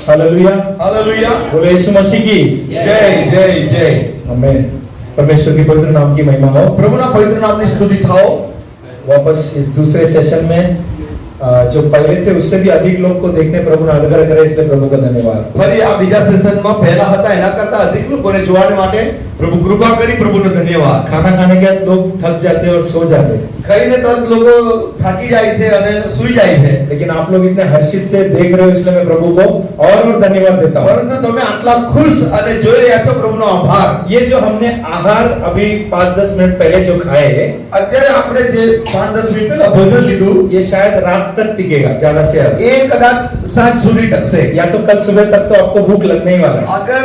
Hallelujah hallelujah. बोले यीशु मसीह की जय जय जय। आमीन। परमेश्वर की पवित्र नाम की महिमा हो। प्रभुना पवित्र नामની સ્તુતિ થાઓ। वापस इस दूसरे सेशन में जो पहले थे उससे भी अधिक लोग को देखने प्रभु ने अनुग्रह करे, इसलिए प्रभु का धन्यवाद। ફરી આ બીજા સેશનમાં પહેલા હતા એના કરતા अधिक લોકોને જોવાને માટે પ્રભુ કૃપા કરી, પ્રભુનો ધન્યવાદ। खाना खाने के बाद लोग थक जाते हैं और सो जाते हैं, ખાઈને તરત લોકો થાકી જાય છે અને સૂઈ જાય છે। लेकिन आप लोग इतने हर्षित से देख रहे हो, इसलिए मैं प्रभु को और धन्यवाद देता हूँ। પરંતુ તમે આટલા ખુશ અને જોઈ રહ્યા છો, પ્રભુનો આભાર। ये जो हमने आहार अभी 5-10 मिनट पहले जो खाए, અત્યારે આપણે જે 5-10 મિનિટ પહેલા ભોજન લીધું, ये शायद रात तक टिकेगा ज्यादा से ज्यादा, એ કદાચ સાંજ સુધી ટકશે। या तो कल सुबह तक तो आपको भूख लगने ही वाला है। અગર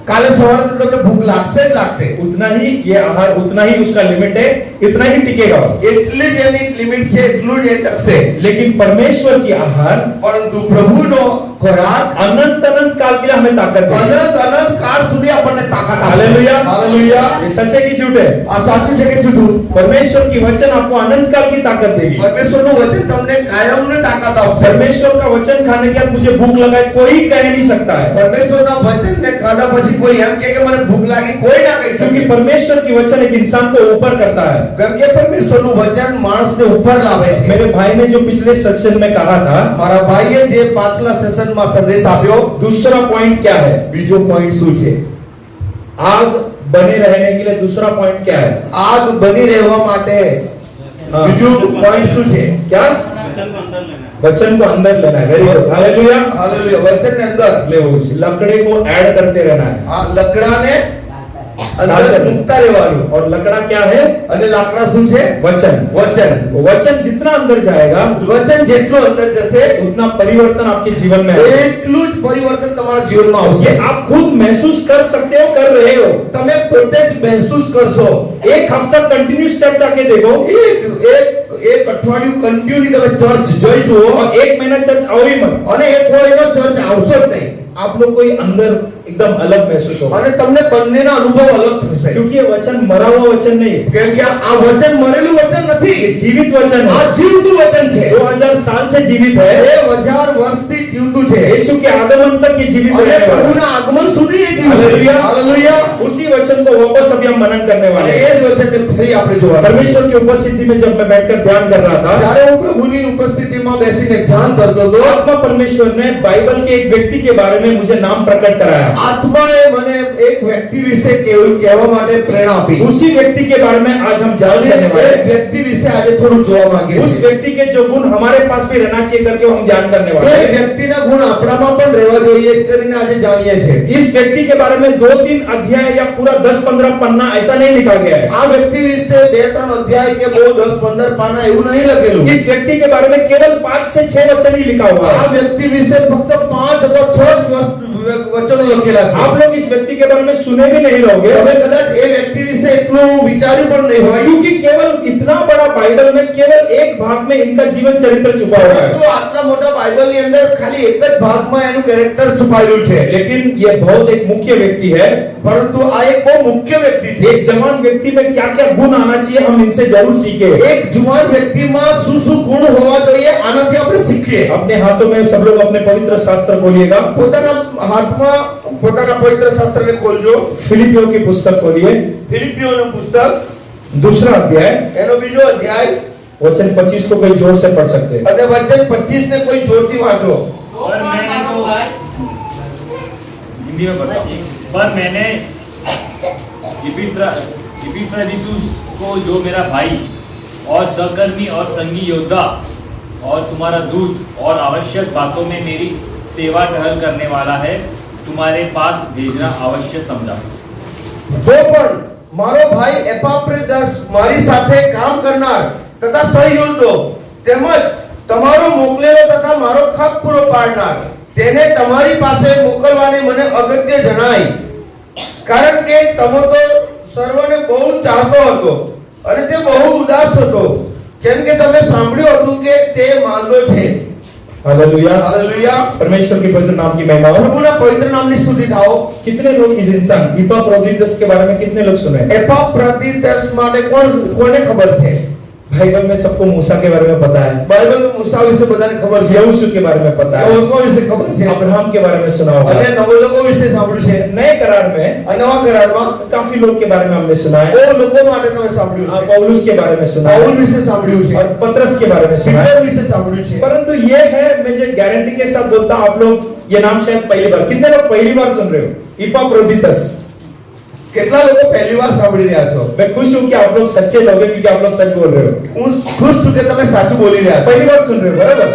કાલે સવારે તો તમને ભૂખ લાગશે જ લાગશે। उतना ही ये आहार, उतना ही उसका लिमिट है, इतना ही टिकेगा। એટલી જ એની લિમિટ છે, એટલું જ એ ટકશે। लेकिन परमेश्वर की आहार પરંતુ પ્રભુનો ખોરાક अनंत अनंत काल के लिए हमें ताकत देगी। અનંત અનંત કાળ સુધી આપણને તાકાત આપે। Hallelujah hallelujah. ये सच है कि झूठ है? આ સાચું છે કે જૂઠું? परमेश्वर की वचन आपको अनंत काल की ताकत देगी। પરમેશ્વરનું વચન તમને કાયમની તાકાત આપશે। परमेश्वर का वचन खाने के बाद मुझे भूख लगा है, कोई कह नहीं सकता है, પરમેશ્વરના વચનને ખાધા પછી કોઈ એમ કહે કે મને ભૂખ લાગી, કોઈ ના કહી क्योंकि શકે। परमेश्वर की वचन एक इंसान को ऊपर करता है। કેમ કે પરમેશ્વરનું વચન માણસને ઉપર લાવે છે। मेरे भाई ने जो पिछले सेक्शन में कहा था, મારા ભાઈએ જે પાછલા સેશનમાં સંદેશ આપ્યો, दूसरा पॉइंट क्या है? બીજો પોઈન્ટ શું છે? आग बने रहने के लिए दूसरा पॉइंट क्या है? આગ બની રહેવા માટે हाँ। બીજું પોઈન્ટ શું છે? क्या? वचन को अंदर लेना है। Very good, hallelujah. હાલેલુયા। વચનને અંદર ले लकड़े को ऐड करते रहना है। આ લકડાને અંદર મૂકતા રહેવાનું। और लकड़ा क्या है? અને લાકડા શું છે? वचन। વચન। वचन जितना अंदर जाएगा વચન જેટલું અંદર જશે उतना परिवर्तन आपके जीवन में आएगा। એટલું જ પરિવર્તન તમારા જીવનમાં આવશે। ये आप खुद महसूस कर सकते हो, कर रहे हो। તમે પોતે જ મહેસૂસ કરશો। एक हफ्ता कंटिन्यूस चर्च आके देखो, એક અઠવાડિયું કન્ટિન્યુ તમે ચર્ચ જોઈ જુઓ, और एक महीना चर्च आओ ही मत, અને એક મહિનો ચર્ચ આવશો જ નહીં, आप लोग कोई अंदर एकदम अलग महसूस होगा। અને તમને બંનેના અનુભવ અલગ થશે। क्योंकि ये वचन मरा हुआ वचन नहीं है, કેમ કે આ વચન મરેલું વચન નથી, ये जीवित वचन આ है। જીવતું વચન છે। 2000 साल से जीवित है। 2000 વર્ષથી જીવતું છે। यीशु के आगमन तक ये जीवित અને रहने वाला है। પ્રભુના આગમન સુધી એ જીવતું છે। हालेलुया। હાલેલુયા। उसी वचन को वापस अभी हम मनन करने અને वाले એ हैं। જ વચનને ફરી આપણે જોવાનું। परमेश्वर की उपस्थिति में जब मैं बैठकर ध्यान कर रहा था, જ્યારે હું પ્રભુની ઉપસ્થિતિમાં બેસીને ધ્યાન કરતો હતો, आत्मा परमेश्वर ने बाइबल के एक व्यक्ति के बारे में मुझे नाम प्रकट कराया। આત્માએ મને એક વ્યક્તિ વિશે કહેવા માટે પ્રેરણા આપી। उसी व्यक्ति के बारे में आज हम जांच करने वाले એ हैं। વ્યક્તિ વિશે આજે થોડું જોવા માંગીએ उस છીએ। व्यक्ति के जो गुण हमारे पास भी रहना चाहिए करके हम ध्यान करने वाले એ हैं। વ્યક્તિના ગુણ આપણામાં પણ રહેવા જોઈએ કરીને આજે જાણીએ છીએ। इस व्यक्ति के बारे में 2-3 अध्याय या पूरा 10-15 पन्ना ऐसा नहीं लिखा गया है। આ વ્યક્તિ વિશે 2-3 અધ્યાય કે બહુ 10-15 પાના એવું નહીં લખેલું। इस व्यक्ति के बारे में केवल 5 से 6 वचन ही लिखा हुआ આ है। વ્યક્તિ વિશે ફક્ત 5 અથવા 6 વચનો લખેલા છે। आप लोग इस व्यक्ति के बारे में सुने भी नहीं रहोगे, તમે કદાચ એ વ્યક્તિ વિશે એટલું વિચાર્યું પણ નહીં હોય, क्योंकि केवल इतना बड़ा बाइबल में केवल एक भाग में इनका जीवन चरित्र छुपा हुआ है। તો આટલા મોટા બાઇબલની અંદર ખાલી એક જ ભાગમાં એનું કેરેક્ટર છુપાયેલું છે। लेकिन ये बहुत एक मुख्य व्यक्ति है। પરંતુ આ એક બહુ મુખ્ય વ્યક્તિ છે। एक जवान व्यक्ति में क्या क्या गुण आना चाहिए, हम इनसे जरूर सीखे। એક જુવાન વ્યક્તિમાં શું શું ગુણ હોવા જોઈએ, આનાથી આપણે શીખીએ। अपने हाथों में सब लोग अपने पवित्र शास्त्र खोलिएगा। પોતાના હાથમાં પોતાના પવિત્ર શાસ્ત્રને ખોલજો। फिलिपियों की पुस्तक खोलिए, ફિલિપીઓનું પુસ્તક दूसरा अध्याय, એનો બીજો અધ્યાય वचन 25 को कोई जोर से पढ़ सकते हैं। અને વચન 25 ને કોઈ જોરથી વાંચો। हिंदी में बताओ। पर मैंने इपीफ्राडितुस को, जो मेरा भाई और सहकर्मी और संगी योद्धा और तुम्हारा दूत और आवश्यक बातों में मेरी सेवा टहल करने वाला है, तुम्हारे पास भेजना आवश्यक समझा। તો પણ મારો ભાઈ એપાફ્રોદિતસ મારી સાથે કામ કરનાર તથા સહયોગીઓ તેમજ તમારો મોકલેલો તથા મારો ખપ પૂરો પાડનાર તેને તમારી પાસે મોકલવાને મને અગત્ય જણાય, કારણ કે તમે તો સર્વને બહુ ચાહતો હતો અને તે બહુ ઉદાસ હતો, કેમ કે તમે સાંભળ્યું હતું કે તે માંદો છે. Hallelujah, hallelujah. परमेश्वर के पवित्र नाम की महिमा हो. પ્રભુના પવિત્ર નામની સ્તુતિ થાઓ. कितने लोग इस इंसान इपाफ्रोदितस के बारे में कितने लोग सुने? એપાફ્રોદિતસ માટે કોને ખબર છે? बाइबल में सबको मूसा के बारे में पता है, બાઇબલમાં મૂસા વિશે બધાને ખબર છે, यहोशू के बारे में पता है, યહોશુઆ વિશે ખબર છે, अब्राहम के बारे में सुना होगा. અને નવલોકો વિશે સાંભળ્યું છે. नए करार में આ નવા કરારમાં काफी लोग के बारे में हमने सुना है. બહુ લોકો માટે તમે સાંભળ્યું છે. पौलुस के बारे में सुना है પાઉલ વિશે સાંભળ્યું છે, और पतरस के बारे में सुना है. પીટર વિશે સાંભળ્યું છે. परंतु ये है, मैं जो गारंटी के साथ बोलता हूं, आप लोग ये नाम शायद पहली बार, कितने लोग पहली बार सुन रहे हो इपाफ्रोदितस? કેટલા લોકો પહેલી વાર સાંભળી રહ્યા છો? मैं खुश हूं कि आप लोग सच्चे लोग हैं, क्योंकि आप लोग सच बोल रहे हो. હું ખુશ છું કે તમે સાચું બોલી રહ્યા છો. पहली बार सुन रहे हो, बराबर?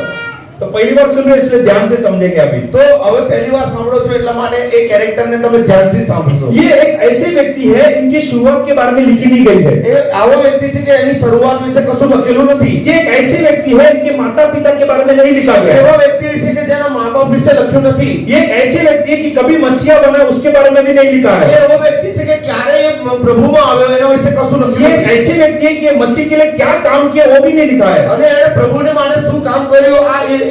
तो पहली बार सुन रहे हो, इसलिए ध्यान से समझेंगे अभी. તો હવે પહેલી વાર સાંભળો છો એટલા માટે એ કેરેક્ટરને તમે ધ્યાનથી સાંભળજો. ये एक ऐसे व्यक्ति है, इनकी शुरुआत के बारे में लिखी नहीं गई है. એ આવો વ્યક્તિ છે કે એની શરૂઆત વિશે કશું લખેલું નથી. ये एक ऐसे व्यक्ति है, इनके माता पिता के बारे में नहीं लिखा गया એવા है. વ્યક્તિ છે કે જેના મા-બાપ વિશે લખ્યું નથી. ये एक ऐसे व्यक्ति है कि कभी मसीहा बना उसके बारे में भी नहीं लिखा એ है. એવો વ્યક્તિ છે કે ક્યારે એ પ્રભુમાં આવ્યો એના વિશે કશું ये લખ્યું एक નથી. ऐसे व्यक्ति है कि ये मसीह के लिए क्या काम किया वो भी नहीं लिखा है. અને એણે પ્રભુને માટે શું કામ કર્યું આ એ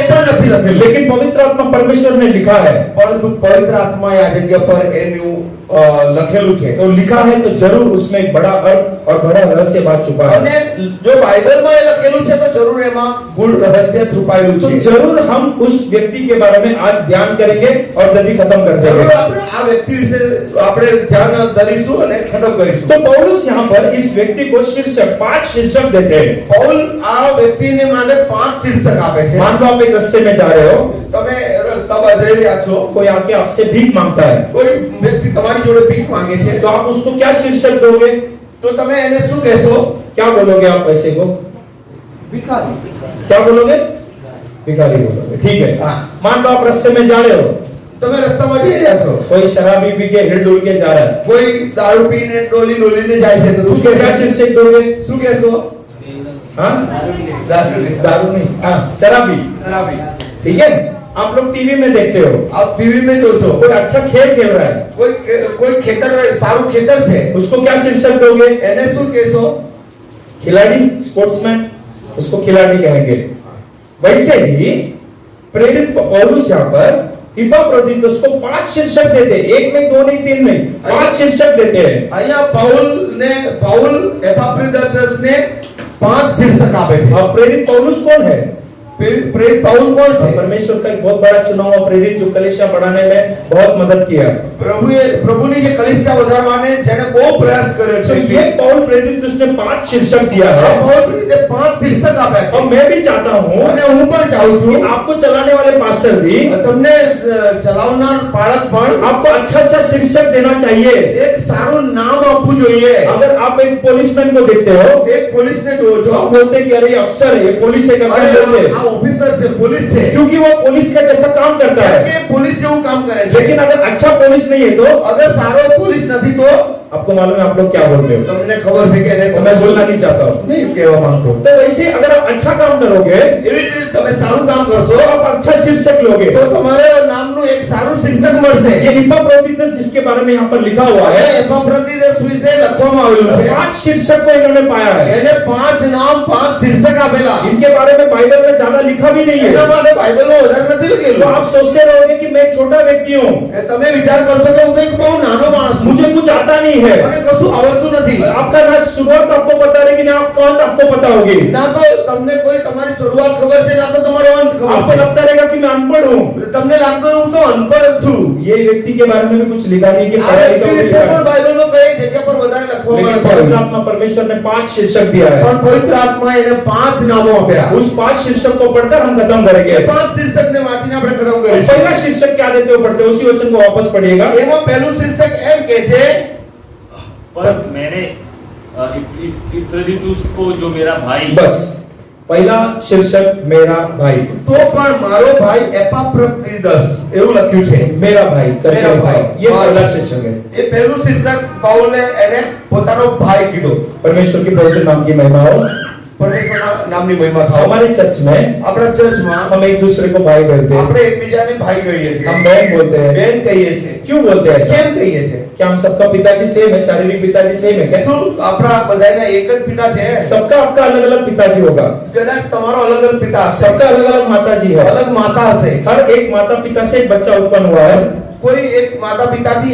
પણ નથી લખેલું. लेकिन पवित्र आत्मा परमेश्वर ने लिखा है. પરંતુ પવિત્ર આત્માએ આ જગ્યા પર એનું લખેલું છે. तो लिखा है तो जरूर उसमें एक बड़ा अर्थ और बड़ा रहस्य बात छुपा है. અને જો બાઇબલમાં એ લખેલું છે તો જરૂર એમાં ગૂઢ રહસ્ય છુપાયેલું तो છે. जरूर हम उस व्यक्ति के बारे में आज ध्यान करेंगे और जल्दी खत्म कर જરૂર देंगे. આપણે આ વ્યક્તિ વિશે આપણે ધ્યાન ધરીશું અને ખતમ કરીશું. तो पौलुस यहाँ पर इस व्यक्ति को शीर्षक 5 शीर्षक देते हैं. પૌલ આ વ્યક્તિને માટે 5 શીર્ષક આપે છે. मान लो आप एक रास्ते में जा रहे हो, તમે રસ્તામાં જઈ રહ્યા છો, कोई आके आपसे भीख मांगता है, કોઈ વ્યક્તિ તમારી જોડે ભીખ માંગે છે, तो आप उसको क्या शीर्षक दोगे? તો તમે એને શું કહેશો? क्या बोलोगे आप पैसे को? ભિખારી. क्या बोलोगे? भिखारी बोलोगे. ठीक है. हाँ. मान लो आप रास्ते में जा रहे हो, તમે રસ્તામાં જઈ રહ્યા છો, कोई शराबी पी के हिल डुल के जा रहा है, કોઈ દારૂ પીને ડોલીને જાય છે, તો શું उसको क्या કહેશો? शीर्षक दोगे? શું કહેશો? हाँ, દારૂ. दारू नहीं, हाँ, शराबी. શરાબી. ठीक है. आप लोग टीवी में देखते हो, આપ ટીવી में જો છો, कोई अच्छा खेल खेल रहा है, કોઈ ખેતર સારું ખેતર છે, उसको क्या शीर्षक दोगे? એને શું કહેશો? खिलाड़ी, स्पोर्ट्समैन, उसको खिलाड़ी कहेंगे. वैसे ही प्रेरित पौलुस यहाँ पर इपाफ्रोदितस को 5 शीर्षक देते हैं. एक नहीं, दो नहीं, तीन नहीं, 5 शीर्षक देते हैं. અહીંયા પાઉલ એપાફ્રોદિતસને 5 શીર્ષક આપે છે. अब प्रेरित पौलुस कौन है? પ્રેરિત પાઉલ કોણ છે? परमेश्वर का एक बहुत बड़ा चुनाव और प्रेरित जो कलीसिया बढ़ाने में बहुत मदद किया. પ્રભુની જે કલીસિયા વધારવાને જેણે બહુ પ્રયાસ કર્યો तो છે. ये पौल प्रेरित उसने 5 शीर्षक दिया આ है. પાઉલ પ્રેરિતે 5 શીર્ષક આપ્યા છે. और मैं भी चाहता हूँ અને હું પણ ચાહું कि છું आपको चलाने वाले पास्टर भी તમને ચલાવનાર પાળક પણ आपको अच्छा शीर्षक देना चाहिए. એક સારું નામ આપવું જોઈએ. अगर आप एक पुलिसमैन को देखते हो, એક પોલીસને જોવો છો, आप बोलते हैं कि अरे ये अफसर है, ये पुलिस है, करके અરે बोलते हैं. આ ઓફિસર છે, પોલીસ છે, क्योंकि वो पुलिस का जैसा काम करता है. કે પોલીસ જેવું કામ કરે છે. लेकिन अगर अच्छा पुलिस नहीं है तो અગર સારો પોલીસ નથી તો आपको मालूम है आप लोग क्या बोलते हो. તમને ખબર છે કે तो मैं बोलना नहीं चाहता हूँ. નહીં કહેવા માંગતો. तो वैसे अगर आप अच्छा काम करोगे એવી જ રીતે તમે સારું કામ કરશો तो आप अच्छा शीर्षक लोगे. તો તમારે નામનું એક સારું શીર્ષક મળશે. ये इपाफ्रोदितस जिसके बारे में यहाँ पर लिखा हुआ હવે है, એપાફ્રોદિતસ વિશે લખવામાં આવેલું છે. 5 शीर्षक को इन्होंने पाया है. એને 5 નામ 5 શીર્ષક આપેલા. इनके बारे में बाइबल में ज्यादा लिखा भी नहीं એના है. માટે બાઇબલમાં વધારે નથી तो લખેલું. आप सोचते रहोगे कि मैं एक छोटा व्यक्ति हूँ, તમે વિચાર કરશો કે હું એક બહુ નાનો માણસ છું, मुझे कुछ आता नहीं है. મને કશું આવડતું નથી. आपका ना शुरुआत आपको पता रहेगी ना आप कौन आपको पता होगी. ના તો તમને કોઈ તમારી શરૂઆત ખબર છે ના તો તમારો અંત ખબર आपको છે. लगता रहेगा कि मैं अनपढ़ हूँ. તમને લાગતું હું તો અનપढ़ છું. ये व्यक्ति के बारे में भी कुछ लिखा नहीं कि આ पढ़ा વ્યક્તિ लिखा વિશે लिखा પણ है. બાઇબલમાં કઈ જગ્યા પર વધારે લખવામાં लेकिन નથી पवित्र આવ્યું. आत्मा परमेश्वर ने 5 शीर्षक दिया है. પણ પવિત્ર આત્માએ એને 5 નામો આપ્યા. उस 5 शीर्षक को पढ़कर हम खत्म करेंगे. 5 શીર્ષકને વાંચીને આપણે ખતમ और કરીશું. पहला शीर्षक क्या देते हो पढ़ते हो, उसी वचन को वापस पढ़िएगा. એમાં પહેલું શીર્ષક એમ કે છે पर मैंने इपफ्रोदितुस को जो मेरा भाई बस पहला शीर्षक मेरा भाई. તો પણ મારો ભાઈ એપાફ્રોદિતસ એવું લખ્યું છે. मेरा भाई करके मेरा भाई. ये पहला शीर्षक है. એ પહેલું શીર્ષક પાઉલે એને પોતાનો ભાઈ કીધો. परमेश्वर की पवित्र नाम की महिमा हो। પરમેશ્વરના નામની મહિમા થાઓ. हमारे चर्च में આપણા ચર્ચમાં हम एक दूसरे को भाई कहते हैं, આપણે એકબીજાને ભાઈ કહીએ છીએ, हम बहन बोलते हैं। બેન કહીએ છીએ. क्यों बोलते हैं ऐसा? કેમ कहिए છીએ? क्या हम सबका पिताजी सेम है? शारीरिक पिताजी सेम है क्या? શું આપણા બધાના એક જ પિતા છે? सबका आपका अलग अलग पिताजी होगा, કદાચ તમારો અલગ અલગ પિતા હશે, सबका अलग अलग माताजी है। અલગ માતા હશે. हर एक माता पिता से एक बच्चा उत्पन्न हुआ है। કોઈ એક માતા પિતાથી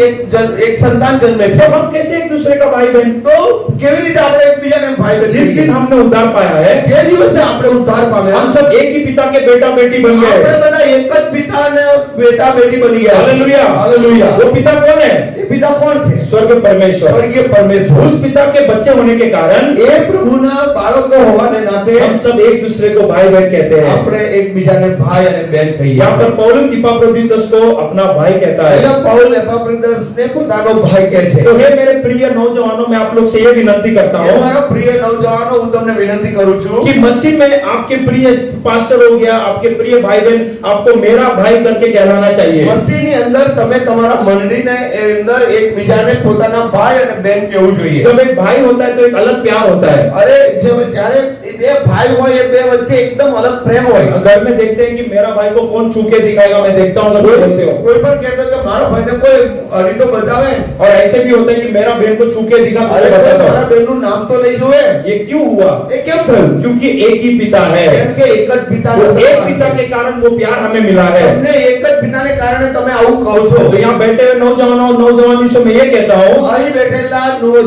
એક સંતાન જન્મે तो છે. हम कैसे एक दूसरे का भाई बहन? તો કેવી રીતે આપણે એકબીજાને ભાઈ जिस બની दिन हमने उद्धार पाया है, જે દિવસે આપણે ઉદ્ધાર પામ્યા, हम सब एक ही पिता के बेटा बेटी बन આપણે गए। બધા એક જ પિતાને બેટા બેટી બની ગયા. हालेलुया। હાલેલુયા. वो पिता कौन है? એ પિતા કોણ છે? स्वर्ग परमेश्वर। સ્વર્ગીય પરમેશ્વર. उस पिता के बच्चे होने के कारण એ પ્રભુના બાળકો હોવાને નાતે हम सब एक दूसरे को भाई बहन कहते हैं। આપણે એકબીજાને ભાઈ અને બેન કહીએ. यहाँ पर पौलुस इपाफ्रोदितुस को अपना भाई कहता है। અહીંયા પાઉલ એપાફ્રોદિતસને પોતાનો ભાઈ કહે છે. तो हे मेरे प्रिय नौजवानों, मैं आप लोग से ये विनती करता એ हूँ મારા પ્રિય નવજવાનો, હું તમને વિનંતી કરું છું कि मसीह में आपके प्रिय पास्टर हो गया, आपके प्रिय भाई बहन आपको मेरा भाई करके कहलाना चाहिए। મસીહની અંદર તમે તમારા મંડળીને એ અંદર એકબીજાને પોતાના ભાઈ અને બેન કહેવું જોઈએ. जब एक भाई होता है तो एक अलग प्यार होता है। અરે જ્યારે બે ભાઈ હોય એ બે વચ્ચે એકદમ અલગ પ્રેમ હોય. घर में देखते हैं कि मेरा भाई को कौन छू के दिखाएगा, मैं देखता हूँ अगर बोलते हो। કોઈ પણ કહેતો કે મારા ભાઈને કોઈ હરી તો બતાવે, और ऐसे भी होता है कि मेरा बहन को छू के दिखा तो અરે मैं बताता મારા हूँ। બેનનું નામ તો લઈ જોવે. ये क्यों हुआ? એ કેમ થયું? क्योंकि एक ही पिता है। કેમ કે એક જ પિતા वो एक पिता के कारण वो प्यार हमें मिला है। તમને એક જ પિતાને કારણે તમે આવું કહો છો. तो यहाँ बैठे हुए नौजवानों नौजवानी से मैं ये कहता हूँ, અહીં બેઠેલા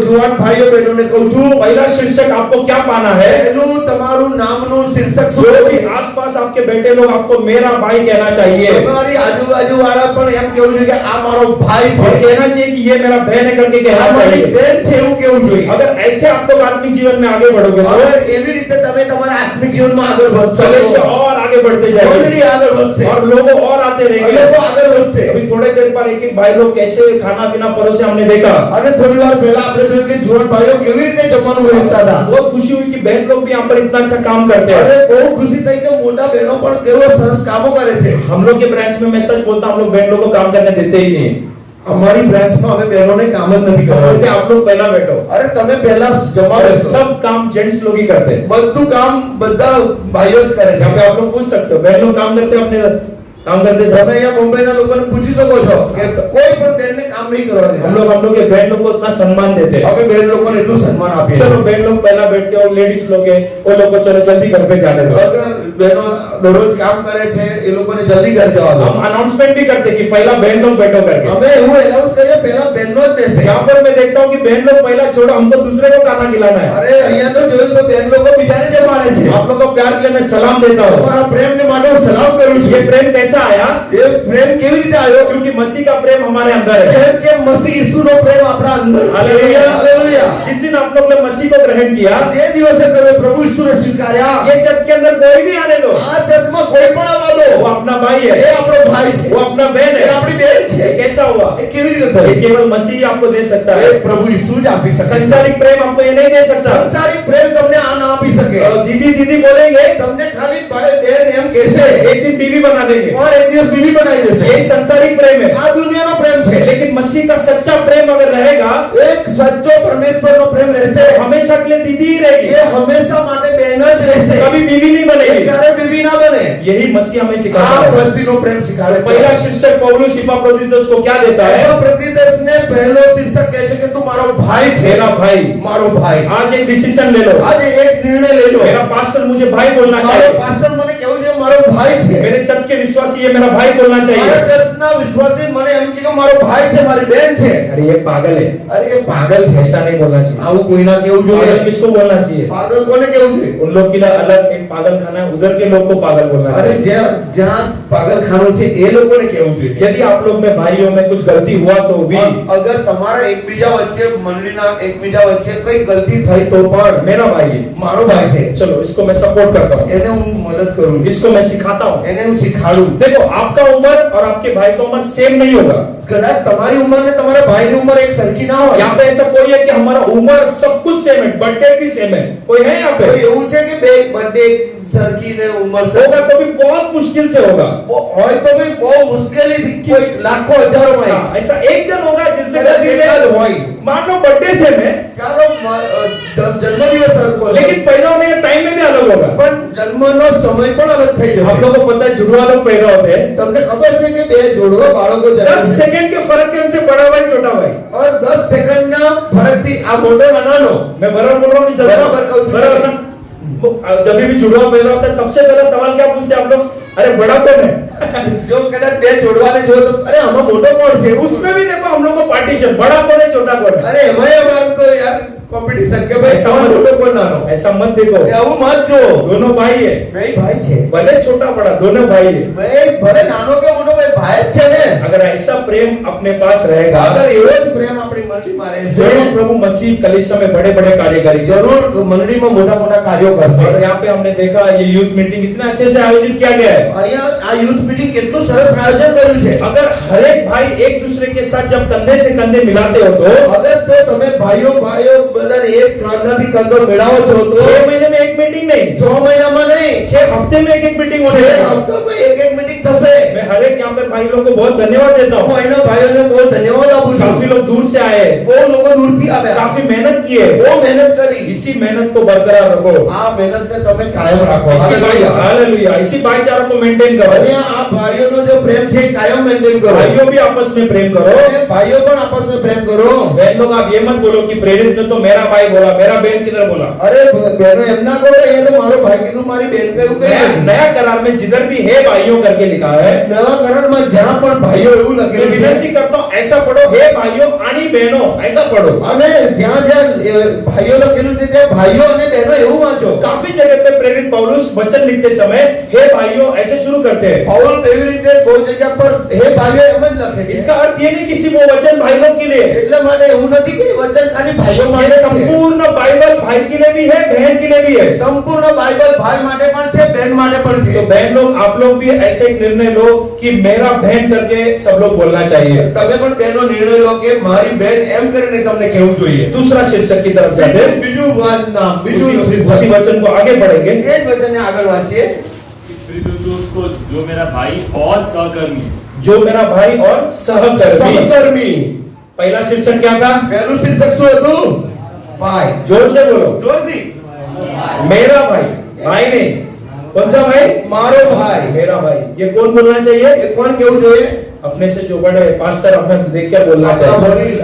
જુવાન ભાઈઓ બહેનોને કહું છું, पहला शीर्षक आपको क्या पाना है? પહેલું તમારું નામનું શીર્ષક શું जो भी છે? आसपास आपके बैठे लोग आपको मेरा भाई कहना चाहिए, તમારી આજુબાજુ વાળા પણ એમ કેવું જોઈએ કે આ મારો ભાઈ છે, और कहना चाहिए कि ये मेरा बहन है करके આ कहना મારી चाहिए। બેન છે એવું કેવું જોઈએ. अगर ऐसे आप लोग आत्मिक जीवन में आगे बढ़ोगे तो અગર એવી રીતે તમે તમારા આત્મિક જીવનમાં આગળ વધશો, सदस्य और आगे बढ़ते जाएंगे મંડળી આગળ વધશે, और लोग और आते रहेंगे। લોકો આગળ વધશે. अभी थोड़े देर पर एक एक भाई लोग कैसे खाना पीना परोसे हमने देखा। અને થોડી વાર પહેલા આપણે જોયું કે જુવાન ભાઈઓ કેવી રીતે જમવાનું વહેંચતા હતા. बहुत खुशी हुई कि बहन लोग भी यहाँ पर इतना अच्छा काम करते हैं। અરે બહુ ખુશી થઈ કે મોટા બહેનો પણ કેવો સરસ કામો કરે છે. हम लोग के ब्रांच में मैं सच बोलता हूँ, हम लोग बहन लोग को काम करने देते ही नहीं। અમારી બ્રાન્ચમાં અમે બહેનોને કામ જ નથી तो बोलते કરવા. आप लोग पहला बैठो, અરે તમે પહેલા જમા और બેસો. सब काम जेंट्स लोग ही करते हैं। બધું કામ બધા ભાઈઓ જ કરે यहाँ છે. पे आप लोग पूछ सकते हो, बहन लोग काम करते हैं अपने काम करते તમે समय। અહીંયા મુંબઈના લોકોને પૂછી શકો છો કે કોઈ પણ બહેનને કામ નહીં કરવા हम દેતા. लोग के बहन लोग को उतना सम्मान देते हैं। અમે બહેન લોકોને એટલું સન્માન આપીએ चलो છીએ. बहन लोग पहला बैठते हो, लेडीज लोग है वो लोग को चलो जल्दी घर पे जाने दो। અગર બહેનો દરરોજ કામ કરે છે એ લોકોને જલ્દી ઘર જવા દો. हम अनाउंसमेंट भी करते हैं कि पहला बहन लोग बैठो करके। અમે એવું એનાઉન્સ કરીએ પહેલા બહેનો જ બેસે. यहाँ पर मैं देखता हूँ कि बहन लोग पहला छोड़ो, हमको दूसरे को खाना खिलाना है। અરે અહીંયા તો જોયું તો બહેન લોકો બીજાને જમાડે છે. आप लोग को प्यार के लिए मैं सलाम देता हूँ। તમારા પ્રેમને માટે હું સલામ કરું ये છું. प्रेम कैसा आया? એ પ્રેમ કેવી રીતે આવ્યો? क्योंकि मसीह का प्रेम हमारे अंदर है। કેમ કે મસીહ ઈસુનો પ્રેમ આપણા અંદર છે. हालेलुया। હાલેલુયા. जिस दिन आप लोग ने मसीह को ग्रहण किया, જે દિવસે તમે પ્રભુ ઈસુને સ્વીકાર્યા, ये चर्च के अंदर कोई भी आने दो, આ ચર્ચમાં કોઈ પણ આવવા દો, वो अपना भाई એ है, આપણો ભાઈ છે, वो अपना बहन એ है। આપણી બેન છે. ये कैसा हुआ? એ કેવી રીતે ये થયું? केवल मसीह आपको दे सकता એ है। પ્રભુ ઈસુ જ આપી શકે. संसारिक प्रेम आपको ये नहीं दे सकता। સંસારિક પ્રેમ તમને આ ના આપી શકે. और दीदी दीदी बोलेंगे, તમને ખાલી ભાઈ બેન એમ કહેશે, एक दिन बीवी बना देंगे। પણ એક દિવસ બીવી બનાવી દેશે. ये संसारिक प्रेम है। આ દુનિયાનો પ્રેમ છે. लेकिन मसीह का सच्चा प्रेम अगर रहेगा, એક સચ્ચો પરમેશ્વરનો પ્રેમ રહેશે, हमेशा के लिए दीदी ही रहेगी, એ હંમેશા માટે બેન જ રહેશે. कभी बीवी नहीं એ बनेगी। ક્યારે બીવી ના બને. यही मसीह हमें આ सिखाता है। મસીહનો પ્રેમ શીખવાડે છે. पहला शीर्षक पौलुस इपाफ्रोदितुस को क्या देता है? એપાફ્રોદિતસને પહેલો શીર્ષક કહે છે કે તું મારો ભાઈ છે. मेरा भाई। મારો ભાઈ. आज एक डिसीजन ले लो, આજે એક નિર્ણય લઈ લો. मेरा पास्टर मुझे भाई बोलना મારો चाहिए, પાસ્ટર મને કેવું છે મારો ભાઈ છે. मेरे चर्च के विश्वासी ये मेरा भाई बोलना મારા चाहिए। ચર્ચના વિશ્વાસી મને એમ કહે કે મારો ભાઈ છે, મારી બેન છે. अरे ये पागल है, અરે એ પાગલ છે. ऐसा नहीं बोलना चाहिए। આવું કોઈના કેવું જોઈએ? पागल किसको बोलना चाहिए? પાગલ કોને કેવું જોઈએ? उन लोग के लिए अलग एक पागल खाना है, उधर के लोग को पागल बोलना અરે चाहिए। જ્યાં પાગલખાનું છે એ લોકોને કેવું જોઈએ? यदि आप लोग में भाइयों में कुछ गलती हुआ तो भी અગર તમારા એકબીજા વચ્ચે મંડળીના એકબીજા વચ્ચે કઈ ગલતી થઈ તો પણ मेरा भाई है, મારો ભાઈ છે, चलो इसको मैं सपोर्ट करता हूँ, એને હું મદદ કરું, इसको मैं सिखाता हूँ। એને હું શીખાડું. देखो आपका उम्र और आपके भाई का उम्र सेम नहीं होगा। કદાચ તમારી ઉંમર ને તમારા ભાઈની ઉંમર એક સરખી ના હોય. यहाँ पे ऐसा कोई है कि हमारा उम्र सब कुछ सेम है, बर्थडे भी सेम है? कोई है यहाँ કોઈ पे? એવું છે કે બે બર્થડે સરખી ને ઉંમર होगा तो भी बहुत मुश्किल से होगा। હોય તો ભી બહુ મુશ્કેલીથી કોઈ લાખો હજારો હોય हाँ, ऐसा एक जन होगा जिनसे કદાચ गलती એક જ से હોય मान लो बर्थडे से में, ચાલો જન્મદિવસ સરખો છે लेकिन पैदा होने के टाइम में भी अलग होगा। પણ જન્મનો સમય પણ અલગ થઈ हम જશે लोग को पता है जुड़वा लोग पैदा होते हैं તમને ખબર છે કે બે જોડવા બાળકો 10 જન્મે છે सेकंड के फर्क के उनसे बड़ा भाई छोटा भाई। और 10 સેકન્ડના ફરકથી આ મોટો નાનો मैं बराबर बोल रहा हूँ कि बराबर कहूँ છું। बराबर ना? जब भी जुड़वा पैदा होता है सबसे पहला सवाल क्या पूछते हैं आप लोग? अरे बड़ा कौन है? જો કદાચ બે જોડવાને જો તો અરે આમાં મોટો કોણ છે उसमें भी देखो हम लोग को पार्टीशन, बड़ा कौन है छोटा कौन है। અરે એમાંય અમારું તો યાર કોમ્પિટિશન કે ભાઈ સવાલ મોટો કોણ નાનો ऐसा मत देखो, એવું મત જો दोनों भाई है, બે ભાઈ છે भले छोटा बड़ा दोनों भाई है। ભાઈ ભલે નાનો કે મોટો ભાઈ જ છે ને अगर ऐसा प्रेम अपने पास रहेगा અગર એવો જ પ્રેમ આપણી મંડળીમાં રહેશે जरूर प्रभु मसीह कलीसिया में बड़े बड़े कार्य करेंगे। જરૂર મંડળીમાં મોટા મોટા કાર્યો और કરશે यहाँ पे हमने देखा ये यूथ मीटिंग इतना अच्छे से आयोजित किया गया है। અહીંયા આ યુથ મીટિંગ કેટલું સરસ આયોજન કર્યું છે अगर हर एक भाई एक दूसरे के साथ जब कंधे से कंधे मिलाते हो तो અગર તો તમે ભાઈઓ બધાને એક કાંધાથી કાંધો મેળાવો છો તો 6 महीने में एक मीटिंग नहीं, 6 મહિનામાં નહીં 6 हफ्ते में एक मीटिंग होने 6 वाली है। હપ્તામાં એક મીટિંગ થશે मैं हर एक यहाँ पे भाई लोग को बहुत धन्यवाद देता હું हूँ। અહીંના ભાઈઓને બહુ ધન્યવાદ આપું છું काफी लोग दूर से आए, બહુ લોકો દૂરથી આવ્યા काफी मेहनत किए। બહુ મહેનત કરી इसी मेहनत को बरकरार रखो, આ મહેનતને તમે કાયમ રાખો इसी હાલેલુયા हालेलुया, इसी भाईचारा को मेंटेन करो। અને આ ભાઈઓનો जो પ્રેમ છે એ કાયમ મેન્ટેન કરો भाइयों भी आपस में प्रेम करो। અને ભાઈઓ પણ આપસમાં પ્રેમ કરો बहन लोग आप ये मत बोलो कि प्रेरित ने तो मेरा भाई बोला, मेरा बहन किधर बोला। અરે બહેનો એમ ના કહો એ તો મારો ભાઈ કીધું મારી બેન કહ્યું नया કે नया करार में जिधर भी है भाइयों करके लिखा है, નવા કરારમાં જ્યાં પણ ભાઈઓ એવું मैं લખેલું છે विनती करता हूँ ऐसा पढ़ो, हे भाइयों आनी बहनों ऐसा पढ़ो। અને જ્યાં જ્યાં ભાઈઓ લખેલું છે ત્યાં ભાઈઓ અને બહેનો એવું વાંચો काफी जगह पे प्रेरित पौलुस वचन लिखते समय हे भाइयों ऐसे शुरू करते हैं। પાઉલ એવી રીતે કોઈ જગ્યા પર હે ભાઈઓ એમ જ લખે છે इसका अर्थ ये नहीं किसी वो वचन भाई लोग के लिए, એટલા માટે એવું નથી કે વચન ખાલી ભાઈઓ ये માટે છે संपूर्ण बाइबल भाई के लिए भी है, बहन के लिए भी है। સંપૂર્ણ બાઇબલ ભાઈ માટે પણ છે બહેન માટે પણ तो છે बहन लोग आप लोग भी ऐसे एक निर्णय लो कि मेरा बहन करके सब लोग बोलना चाहिए। તમે પણ બહેનો નિર્ણય લો કે મારી બહેન એમ કરીને તમને કહેવું જોઈએ दूसरा शीर्षक की तरफ जाते हैं, બીજું નામ બીજું उसी શીર્ષક वचन को आगे बढ़ेंगे। એ જ વચનને આગળ વાંચીએ उसको जो मेरा भाई और सहकर्मी जो मेरा भाई और सहकर्मी। સહકર્મી पहला शीर्षक क्या था? પહેલું શીર્ષક શું હતું ભાઈ जोर से बोलो, જોરથી मेरा भाई, भाई नहीं, कौन सा भाई? મારો ભાઈ मेरा भाई। ये कौन बोलना चाहिए? એ કોણ કેવું જોઈએ अपने से जो बड़े पास्टर अपने देख कर बोलना આપણા चाहिए। વડીલ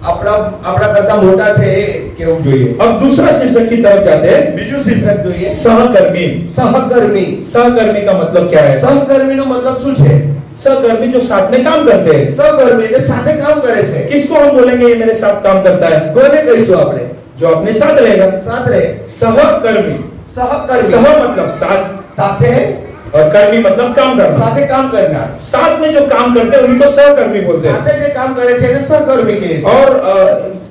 આપણા કરતા મોટા છે એ કેવું જોઈએ अब दूसरा शीर्षक की तरफ जाते हैं, બીજું શીર્ષક જોઈએ सहकर्मी। સહકર્મી सहकर्मी का मतलब क्या है? સહકર્મીનો મતલબ શું છે सहकर्मी जो साथ में काम करते हैं। સહકર્મી એટલે સાથે કામ કરે છે किसको हम बोलेंगे ये मेरे साथ काम करता है? કોને કહીશું આપણે जो अपने साथ रहेगा। સાથ રહે सहकर्मी, સહકર્મી सह मतलब साथ સાથે और कर्मी मतलब काम करना। સાથે કામ કરનાર साथ में जो काम करते हैं उन्हीं को सहकर्मी बोलते हैं। સાથે જે કામ કરે છે એને સહકર્મી કહે છે और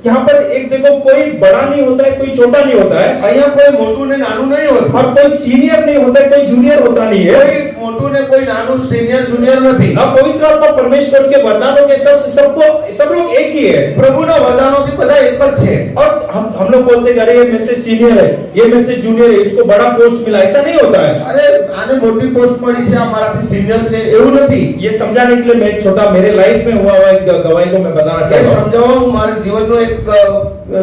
यहाँ पर एक देखो कोई बड़ा नहीं होता है, कोई छोटा नहीं होता है, અહીંયા કોઈ મોટું ને નાનું નહીં હોતું और कोई सीनियर नहीं होता है, कोई जूनियर होता नहीं है। કોઈ મોટું ને કોઈ નાનું સિનિયર જુનિયર નથી अब पवित्र आत्मा परमेश्वर के वरदानों के सब लोग एक ही है। પ્રભુના વરદાનોથી બધા એક જ છે और हम लोग बोलते हैं अरे ये मेरे से सीनियर है, ये मेरे से जूनियर है, इसको बड़ा पोस्ट मिला, ऐसा नहीं होता है। અરે આને મોટી પોસ્ટ મળી છે આ મારાથી સિનિયર છે એવું નથી ये समझाने के लिए मैं एक छोटा मेरे लाइफ में हुआ हुआ एक गवाही को मैं बताना એ चाहता हूँ। સમજાવવા હું મારા જીવનનો એક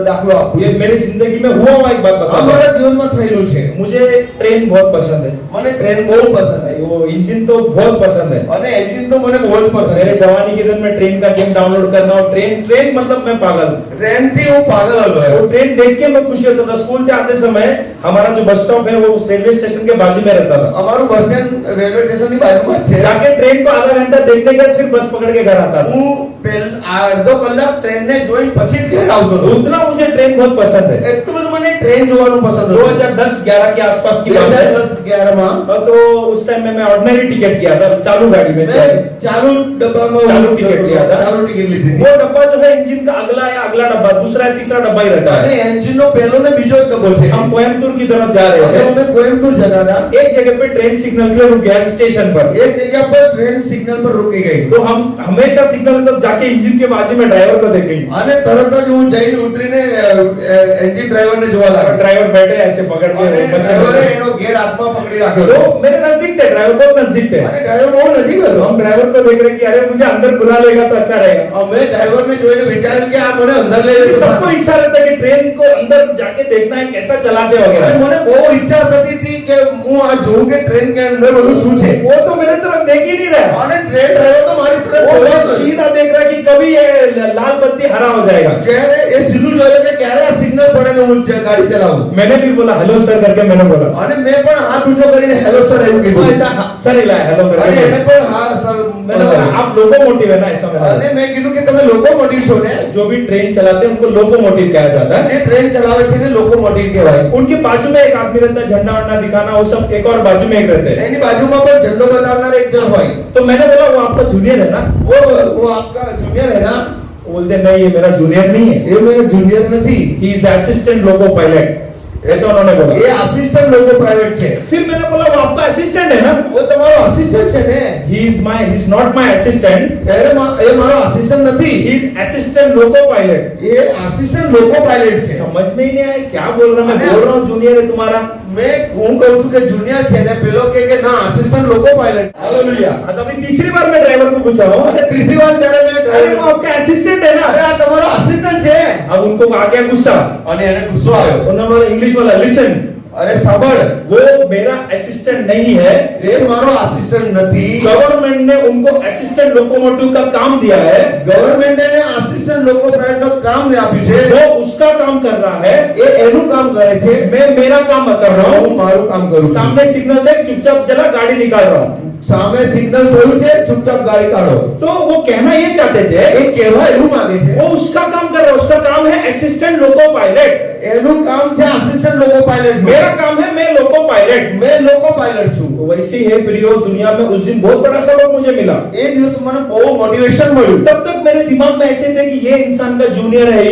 દાખલો આપું ये मेरी जिंदगी में हुआ हुआ एक बात આ बताऊं। મારા જીવનમાં થયેલું છે मुझे ट्रेन बहुत पसंद है, મને ટ્રેન બહુ પસંદ है वो इंजन तो बहुत पसंद है। અને એન્જિન તો મને બહુ જ પસંદ मेरे है जवानी के दिन में ट्रेन का गेम डाउनलोड करना और ट्रेन मतलब मैं पागल हूं। ટ્રેન થી હું પાગલ હતો वो ट्रेन देख के मैं खुशी होता था। स्कूल से आते समय हमारा जो बस स्टॉप है वो उस रेलवे स्टेशन के बाजू में रहता था। અમારું બસ સ્ટેન્ડ રેલવે સ્ટેશનની બાજુમાં જ છે जाके ट्रेन को आधा घंटा देखने के बाद फिर बस पकड़ के घर आता था। હું અડધો કલાક ટ્રેનને જોઈને પછી જ ઘરે આવતો હતો उतना मुझे ट्रेन बहुत पसंद है। એટલું બધું મને ટ્રેન જોવાનું પસંદ હતું 2010-11 के आसपास की बात है। 2010-11 માં और तो उस टाइम में मैं ऑर्डिनरी टिकट किया था, चालू गाड़ी में। મેં ચાલુ ડબ્બામાં ચાલુ ટિકિટ लिया था। ચાલુ ટિકિટ લીધી હતી वो डब्बा जो है इंजन का अगला या अगला डब्बा, दूसरा या तीसरा डब्बा ही रहता અને है। એન્જિનનો પહેલો ને બીજો જ ડબ્બો છે हम कोयम्बतूर की तरफ जा रहे હવે थे। અમે કોઈમ્બતુર જતા હતા एक जगह पे ट्रेन सिग्नल के लिए रुक गया स्टेशन पर। એક જગ્યા પર ટ્રેન સિગ્નલ પર રૂકી ગઈ तो हम हमेशा सिग्नल पर जाके इंजन के बाजू में ड्राइवर को देखेंगे। અને તરત જ હું જઈને ઉતરી ઉતરીને એન્જિન ડ્રાઈવરને જોવા और લાગ્યો ड्राइवर बैठे ऐसे पकड़ के અને मशीन ડ્રાઈવરે में। એનો ગેર હાથમાં પકડી રાખ્યો હતો. तो मेरे नजदीक थे, ड्राइवर बहुत नजदीक थे। અને ડ્રાઈવર બહુ નજીક હતો. हम ड्राइवर को देख रहे कि अरे मुझे अंदर बुला लेगा तो अच्छा रहेगा। અમે ડ્રાઈવરને જોઈને વિચાર્યું કે આ મને અંદર લઈ क्योंकि જશે. सबको इच्छा रहता है कि ट्रेन को अंदर जाके देखना है कैसा चलाते અને वगैरह। મને બહુ ઈચ્છા થતી હતી કે હું આ જોઉં કે ટ્રેન કે અંદર બધું શું છે. वो तो मेरे तरफ देख ही नहीं रहा। અને ટ્રેન ડ્રાઈવર તો મારી તરફ वो જોયો बस જ નથી. सीधा देख रहा है कि कभी ये लाल बत्ती हरा हो जाएगा। ક્યારે એ સીધું જોયું કે ક્યારે આ સિગ્નલ પડે ને હું ગાડી ચલાવું. मैंने भी बोला हेलो सर करके, मैंने बोला અને મેં પણ હાથ ઊંચો કરીને હેલો સર એવું वो કીધું. ऐसा सर हिलाया हेलो અને करके। એને પણ હા સર मैंने बोला आप लोकोमोटिव है ना, ऐसा मैंने અને बोला। મેં કીધું કે તમે લોકોમોટિવ છો ને. जो भी ट्रेन चलाते हैं उनको लोकोमोटिव कहा जाता है। જે ટ્રેન ચલાવે છે ને લોકોમોટિવ કહેવાય. उनके बाजू में एक आदमी रहता है, झंडा वंडा दिखाना, वो सब एक और बाजू में एक रहते हैं। એની બાજુમાં પણ ઝંડો બતાવનાર એક જણ હોય. तो मैंने बोला वो आपका जूनियर है ना? वो आपका जूनियर है ना. वो बोलते नहीं ये मेरा जूनियर नहीं है, એ મેરો જુનિયર નથી. He is assistant loco pilot, ऐसा उन्होंने बोला। એ આસિસ્ટન્ટ લોકો પ્રાઇવેટ છે. फिर मैंने बोला वो आपका असिस्टेंट है ना? वो તમારો આસિસ્ટન્ટ છે ને. He is not my assistant, એ મારો આસિસ્ટન્ટ નથી. He is assistant loco pilot. એ આસિસ્ટન્ટ લોકો પાયલટ છે. समझ में ही नहीं आया क्या बोल रहा, मैं बोल रहा हूँ जूनियर है तुम्हारा। मैं હું કહું છું કે જુનિયર છે ને પેલો કે ના આસિસ્ટન્ટ લોકો પાયલટ. હાલેલુયા. हाँ, तो अभी तीसरी बार मैं ड्राइवर को पूछा हूँ, અને ત્રીજી વાર જ્યારે મેં अरे वो ડ્રાઈવર आपका असिस्टेंट है અરે ना? આ તમારો આસિસ્ટન્ટ છે. अब उनको आ गया गुस्सा, અને એને ગુસ્સો આવ્યો. उन्होंने इंग्लिश बोला लिसन, અરે સાંભળ, वो मेरा असिस्टेंट नहीं है। એ મારો આસિસ્ટન્ટ નથી. गवर्नमेंट ने उनको असिस्टेंट लोकोमोटिव का काम दिया है, ગવર્મેન્ટે આસિસ્ટન્ટ લોકો પ્રાઇવેટનો કામ આપ્યું છે. वो उसका काम कर रहा है, એ એનું કામ કરે છે. मैं मेरा काम कर रहा હું हूँ। મારું કામ કરું છું. सामने सिग्नल देख, चुपचाप चला, गाड़ी निकाल रहा हूँ। સામે સિગ્નલ થયું છે, ચૂપચાપ ગાડી કાઢો. तो वो कहना ये चाहते थे એ કહેવા એવું માંગે છે. वो उसका काम कर रहा है, उसका काम है असिस्टेंट लोको पायलट, એનું કામ છે આસિસ્ટન્ટ લોકો પાયલટ. मेरा काम है मैं लोको पायलट। મેં લોકો પાયલટ છું. तो वैसे ही है प्रियो, दुनिया में उस दिन बहुत बड़ा सबक मुझे मिला। એ દિવસ મને બહુ મોટિવેશન મળ્યું. तब तक मेरे दिमाग में ऐसे थे कि ये इंसान का जूनियर है,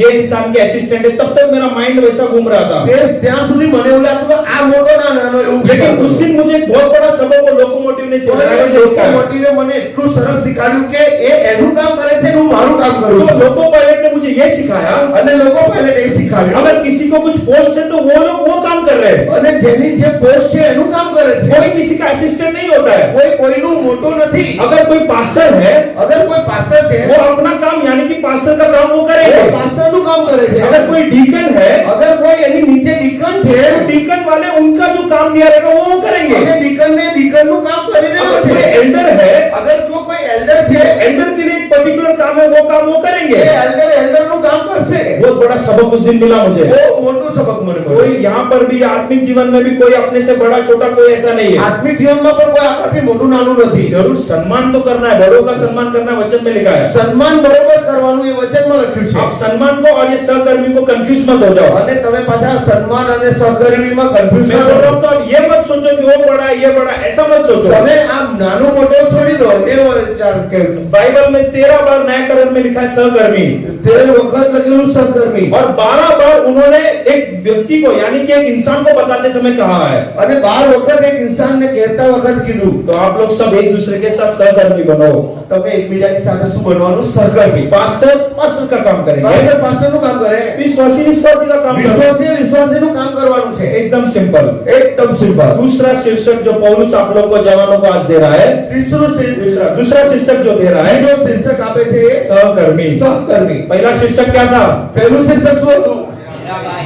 ये इंसान के असिस्टेंट है, तब तक मेरा माइंड वैसा घूम रहा था। ત્યાં સુધી મને એવું લાગતું કે આ મોટો ના નાનો એવું लेकिन વિચારતો उस હતો. दिन मुझे एक बहुत बड़ा सबक वो लोकोमोटिव ने सिखाया। લોકોમોટિવે મને એટલું સરસ શીખવાડ્યું કે એ એનું કામ કરે છે ને હું મારું કામ કરું तो છું. लोको पायलट ने मुझे ये सिखाया, અને લોકો પાયલટ એ શીખવાડ્યું. अगर किसी को कुछ पोस्ट है तो वो लोग वो काम कर रहे हैं, અને જેની જે પોસ્ટ છે એનું કામ કરે છે. कोई किसी का असिस्टेंट नहीं होता है। કોઈ કોઈનું મોટું નથી. अगर कोई पास्टर है અગર કોઈ પાસ્ટર છે वो अपना काम यानी कि पास्टर का काम वो એ करेगा। પાસ્ટરનું કામ કરે છે. अगर कोई डीकन है અગર કોઈ એની નીચે ડીકન છે तो डीकन वाले उनका जो काम दिया रहेगा वो करेंगे। અને ડીકનને ડીકનનું કામ કરી રહ્યો अगर कोई છે. एल्डर है, અગર જો કોઈ એલ્ડર છે एल्डर के लिए एक पर्टिकुलर काम है, वो काम वो એ करेंगे। એલ્ડર એલ્ડરનું કામ કરશે. बहुत बड़ा सबक उस दिन मिला मुझे। બહુ મોટું સબક મને મળ્યું. कोई यहाँ पर भी आत्मिक जीवन में भी कोई अपने से बड़ा छोटा कोई ऐसा नहीं है। આત્મિક જીવનમાં પણ કોઈ આપણાથી મોટું નાનું નથી. जरूर सम्मान तो करना है, बड़ों का सम्मान करना वचन में लिखा है। સન્માન બરોબર કરવાનું એ વચનમાં લખ્યું છે. आप सम्मान को और ये सहकर्मी को कंफ्यूज मत हो जाओ। અને તમે પાછા સન્માન અને સહકર્મીમાં કન્ફ્યુઝ मैं ના बोल रहा કરો. हूँ तो आप ये मत सोचो कि वो बड़ा है, ये बड़ा है, ऐसा मत सोचो। તમે આમ નાનું મોટો છોડી દો એ વિચાર કે बाइबल में 13 बार न्यायकरण में लिखा है सहकर्मी, 13 વખત લખેલું સહકર્મી. और 12 बार उन्होंने एक व्यक्ति को यानी कि एक इंसान को बताते समय कहा है। અને 12 વખત એક ઇન્સાનને કહેતા વખત કીધું. तो आप लोग सब एक दूसरे के साथ सहकर्मी बनो। તમે એકબીજાની સાથે શું બનવાનું? સહકર્મી. पास्टर पास्टर का काम करेंगे, પાસ્ટર પાસ્ટરનું કામ કરે. विश्वासी विश्वासी का काम करेंगे। વિશ્વાસી વિશ્વાસીનું કામ કરવાનું છે. एकदम सिंपल। એકદમ સિમ્પલ. दूसरा शीर्षक जो पौलुस आप लोग को जवानों को आज दे रहा है, ત્રીસરું શીર્ષક दूसरा शीर्षक जो दे रहा है બીજો શીર્ષક આપે છે सहकर्मी। સહકર્મી. पहला शीर्षक क्या था? પહેલું શીર્ષક શું હતું?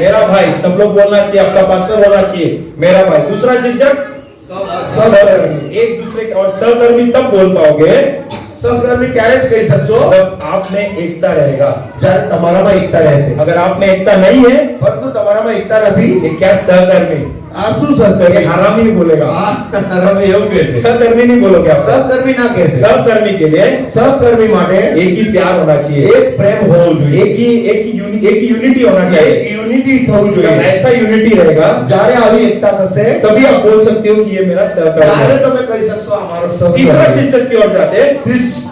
मेरा भाई। सब लोग बोलना चाहिए, आपका पास्टर बोलना चाहिए मेरा भाई। दूसरा शीर्षक सहकर्मी। एक दूसरे के और सहकर्मी तब बोल पाओगे સહકર્મી ક્યારે જ કહી શકશો जब आप में एकता रहेगा। જ્યારે તમારામાં એકતા રહેશે. अगर आप में एकता नहीं है, પરંતુ તમારામાં એકતા નથી. ये क्या सहकर्मी? આ શું ये સહકર્મી? हरामी ही बोलेगा। આ રમે એવું કહે છે. सहकर्मी नहीं बोलोगे आप। સહકર્મી ના કહે છે. सहकर्मी के लिए સહકર્મી માટે एक ही प्यार होना चाहिए, એક પ્રેમ હોવો જોઈએ. एक ही यूनिटी होना એક चाहिए। યુનિટી થવું जब જોઈએ. ऐसा यूनिटी रहेगा જ્યારે આવી એકતા થશે तभी आप बोल सकते हो कि ये मेरा सहकर्मी ત્યારે है। તમે કહી શકશો આ મારો तीसरा સહકર્મી. शीर्षक की ओर जाते हैं।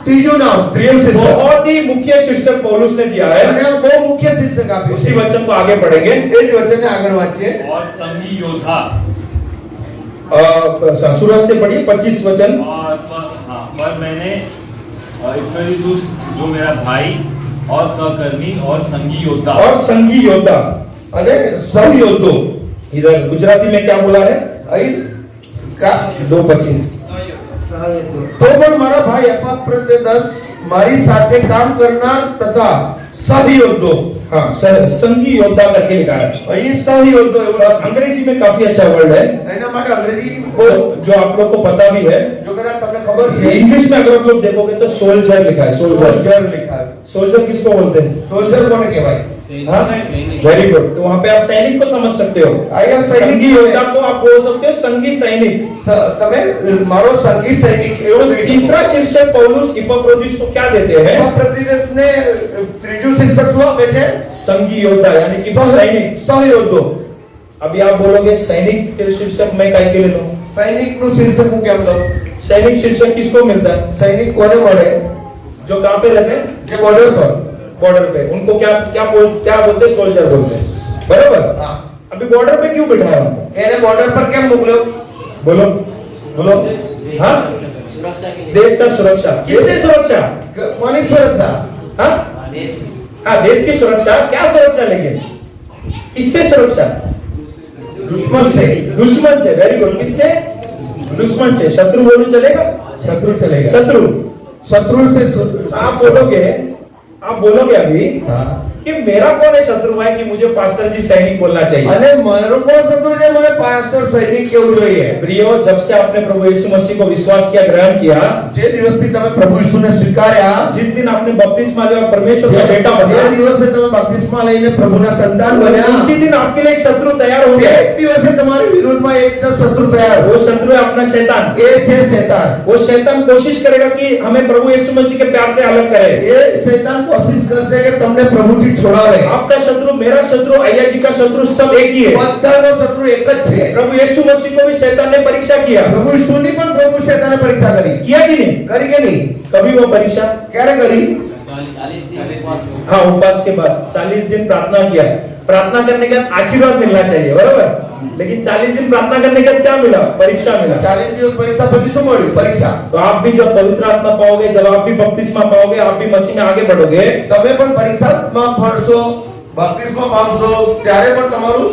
ત્રીજું નામ ત્રીજું શીર્ષક. बहुत ही मुख्य शीर्षक पौलुस ने दिया અને है। આ બહુ મુખ્ય શીર્ષક આપ્યું उसी છે. वचन को आगे पढ़ेंगे। એ જ વચનને આગળ વાંચીએ. और संगी योद्धा शुरुआत से पढ़िए 25 वचन। और पर मैंने इफितुस जो मेरा भाई और सहकर्मी और संगी योद्धा और संगी योद्धा। અને સહયોદ્ધો इधर गुजराती में क्या बोला है? અહીં કા- 2:25। તો પણ મારા ભાઈ એપાફ્રોડિટસ મારી સાથે કામ કરનાર તથા સહયોદ્ધો हाँ, संगी योद्धा करके लिखा है। અહીં સહયોદ્ધો એવું और अंग्रेजी में काफी अच्छा वर्ड है એના માટે અંગ્રેજી जो आप लोग को पता भी है। જો કદાચ તમને ખબર છે इंग्लिश में अगर आप लोग देखोगे तो सोल्जर लिखा है। सोल्जर, સોલ્જર लिखा है सोल्जर किसको बोलते हैं? સોલ્જર કોને કહેવાય वेरी गुड। तो वहां पे आप सैनिक को समझ सकते हो। અહીંયા संगी સૈનિક योद्धा को आप बोल सकते हो संगी सैनिक। તમે મારો સંગી સૈનિક એવો तो तीसरा शीर्षक पौलुस इपफ्रोदितुस को क्या देते हैं? એપાફ્રોડિટસને ત્રીજું શીર્ષક શું આપે છે संगी योद्धा यानी कि सैनिक। સહયોદ્ધો अभी आप बोलोगे सैनिक के शीर्षक मैं काय के लिए लूं? સૈનિકનું શીર્ષક હું કેમ લઉં सैनिक शीर्षक किसको मिलता है? સૈનિક કોને મળે जो कहां पे रहते हैं? જે બોર્ડર પર बॉर्डर पे। उनको क्या क्या बोलते हैं? सोल्जर बोलते हैं, बराबर। હા अभी बॉर्डर पे क्यों बिठाया उनको? એને બોર્ડर પર કેમ મોકલ્યો बोलो બોલો हाँ, देश का सुरक्षा। किससे सुरक्षा? કોની સુરક્ષા हाँ हाँ, देश की सुरक्षा। क्या सुरक्षा? लेकिन किससे सुरक्षा? દુશ્મન से दुश्मन से। Very good. किससे? दुश्मन से। शत्रु बोलो चलेगा? शत्रु चलेगा शत्रु। शत्रु से आप बोलोगे अभी हाँ कि मेरा कौन है शत्रु भाई कि मुझे पास्टर जी सैनिक बोलना चाहिए? અને મારો કોણ શત્રુ છે મને પાસ્ટર સૈનિક કેવું જોઈએ प्रियो, जब से आपने प्रभु यीशु मसीह को विश्वास किया, ग्रहण किया, જે દિવસથી તમે પ્રભુ ઈસુને સ્વીકાર્યા जिस दिन आपने बपतिस्मा लिया और परमेश्वर का बेटा જે बना, દિવસે તમે બપતિસ્મા લઈને પ્રભુના સંતાન બન્યા उसी दिन आपके लिए एक शत्रु तैयार हो गया। એક દિવસે તમારી વિરુદ્ધમાં એક શત્રુ તૈયાર वो शत्रु है अपना शैतान। એ છે શૈતાન वो शैतान कोशिश करेगा कि हमें प्रभु यीशु मसीह के प्यार से अलग करे। એ શૈતાન કોશિશ કરશે કે તમને પ્રભુથી છોડાવે आपका शत्रु, मेरा शत्रु, अय्या जी का शत्रु सब एक ही है। બધાનો શત્રુ એક જ છે प्रभु यीशु मसीह को भी शैतान ने परीक्षा किया પ્રભુ ઈસુની પણ પ્રભુ શૈતાને પરીક્ષા કરી कि नहीं? કરી કે નહીં कभी वो परीक्षा? ક્યારે કરી 40 दिन उपवास हाँ, उपवास के बाद 40 दिन प्रार्थना किया। प्रार्थना करने के बाद आशीर्वाद मिलना चाहिए, बराबर। लेकिन 40 दिन प्रार्थना करने के बाद क्या मिला? परीक्षा मिला। 40 દિવસ પરીક્ષા પછી શું મળ્યું પરીક્ષા तो आप भी जब पवित्र आत्मा पाओगे, जब आप भी बपतिस्मा पाओगे, आप भी मसीह में आगे बढ़ोगे, તમે પણ પરીક્ષામાં ભણશો બપ્તિસ્મા પામશો ત્યારે પણ તમારું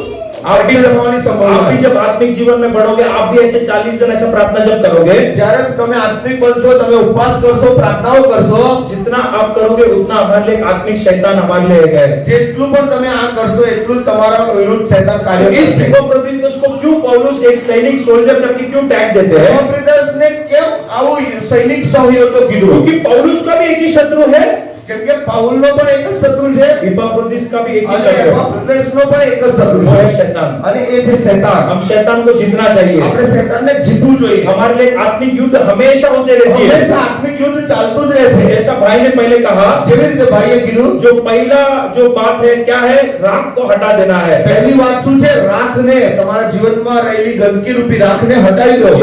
आप भी जब થવાની સંભાવના आप भी છે. जब आत्मिक जीवन में बढ़ोगे, आप भी ऐसे 40 दिन ऐसा प्रार्थना जब करोगे, જ્યારે તમે આત્મિક બનશો તમે ઉપવાસ કરશો પ્રાર્થનાઓ કરશો जितना आप करोगे उतना हमारे लिए एक आत्मिक शैतान हमारे लिए एक है। જેટલું પણ તમે આ કરશો એટલું જ તમારા વિરુદ્ધ શૈતાન तो કાર્ય इस કરશે इपफ्रोदितुस को क्यों पौलुस एक सैनिक सोल्जर करके क्यों टैग देते हैं? એપાફ્રોડિટસને કેમ આવું સૈનિક સહયોદ્ધો કીધું क्योंकि पौलुस का भी एक ही शत्रु है, કેમ કે પાઉલનો પણ એક જ શત્રુ છે इपफ्रोदितुस का भी एक ही અને शत्रु है, એપાફ્રોડિટસનો પણ એક જ શત્રુ वो है છે शैतान। અને એ છે શૈતાન हम शैतान को जीतना चाहिए। આપણે શૈતાનને જીતવું જોઈએ हमारे लिए आत्मिक युद्ध हमेशा होते रहती है। હંમેશા આત્મિક યુદ્ધ ચાલતું જ રહે છે जैसा भाई ने पहले कहा, જેવી રીતે ભાઈએ કીધું जो पहला जो बात है क्या है? राख को हटा देना है। પહેલી વાત શું છે રાખને તમારા જીવનમાં રહેલી ગંદકી રૂપી રાખને હટાવી દો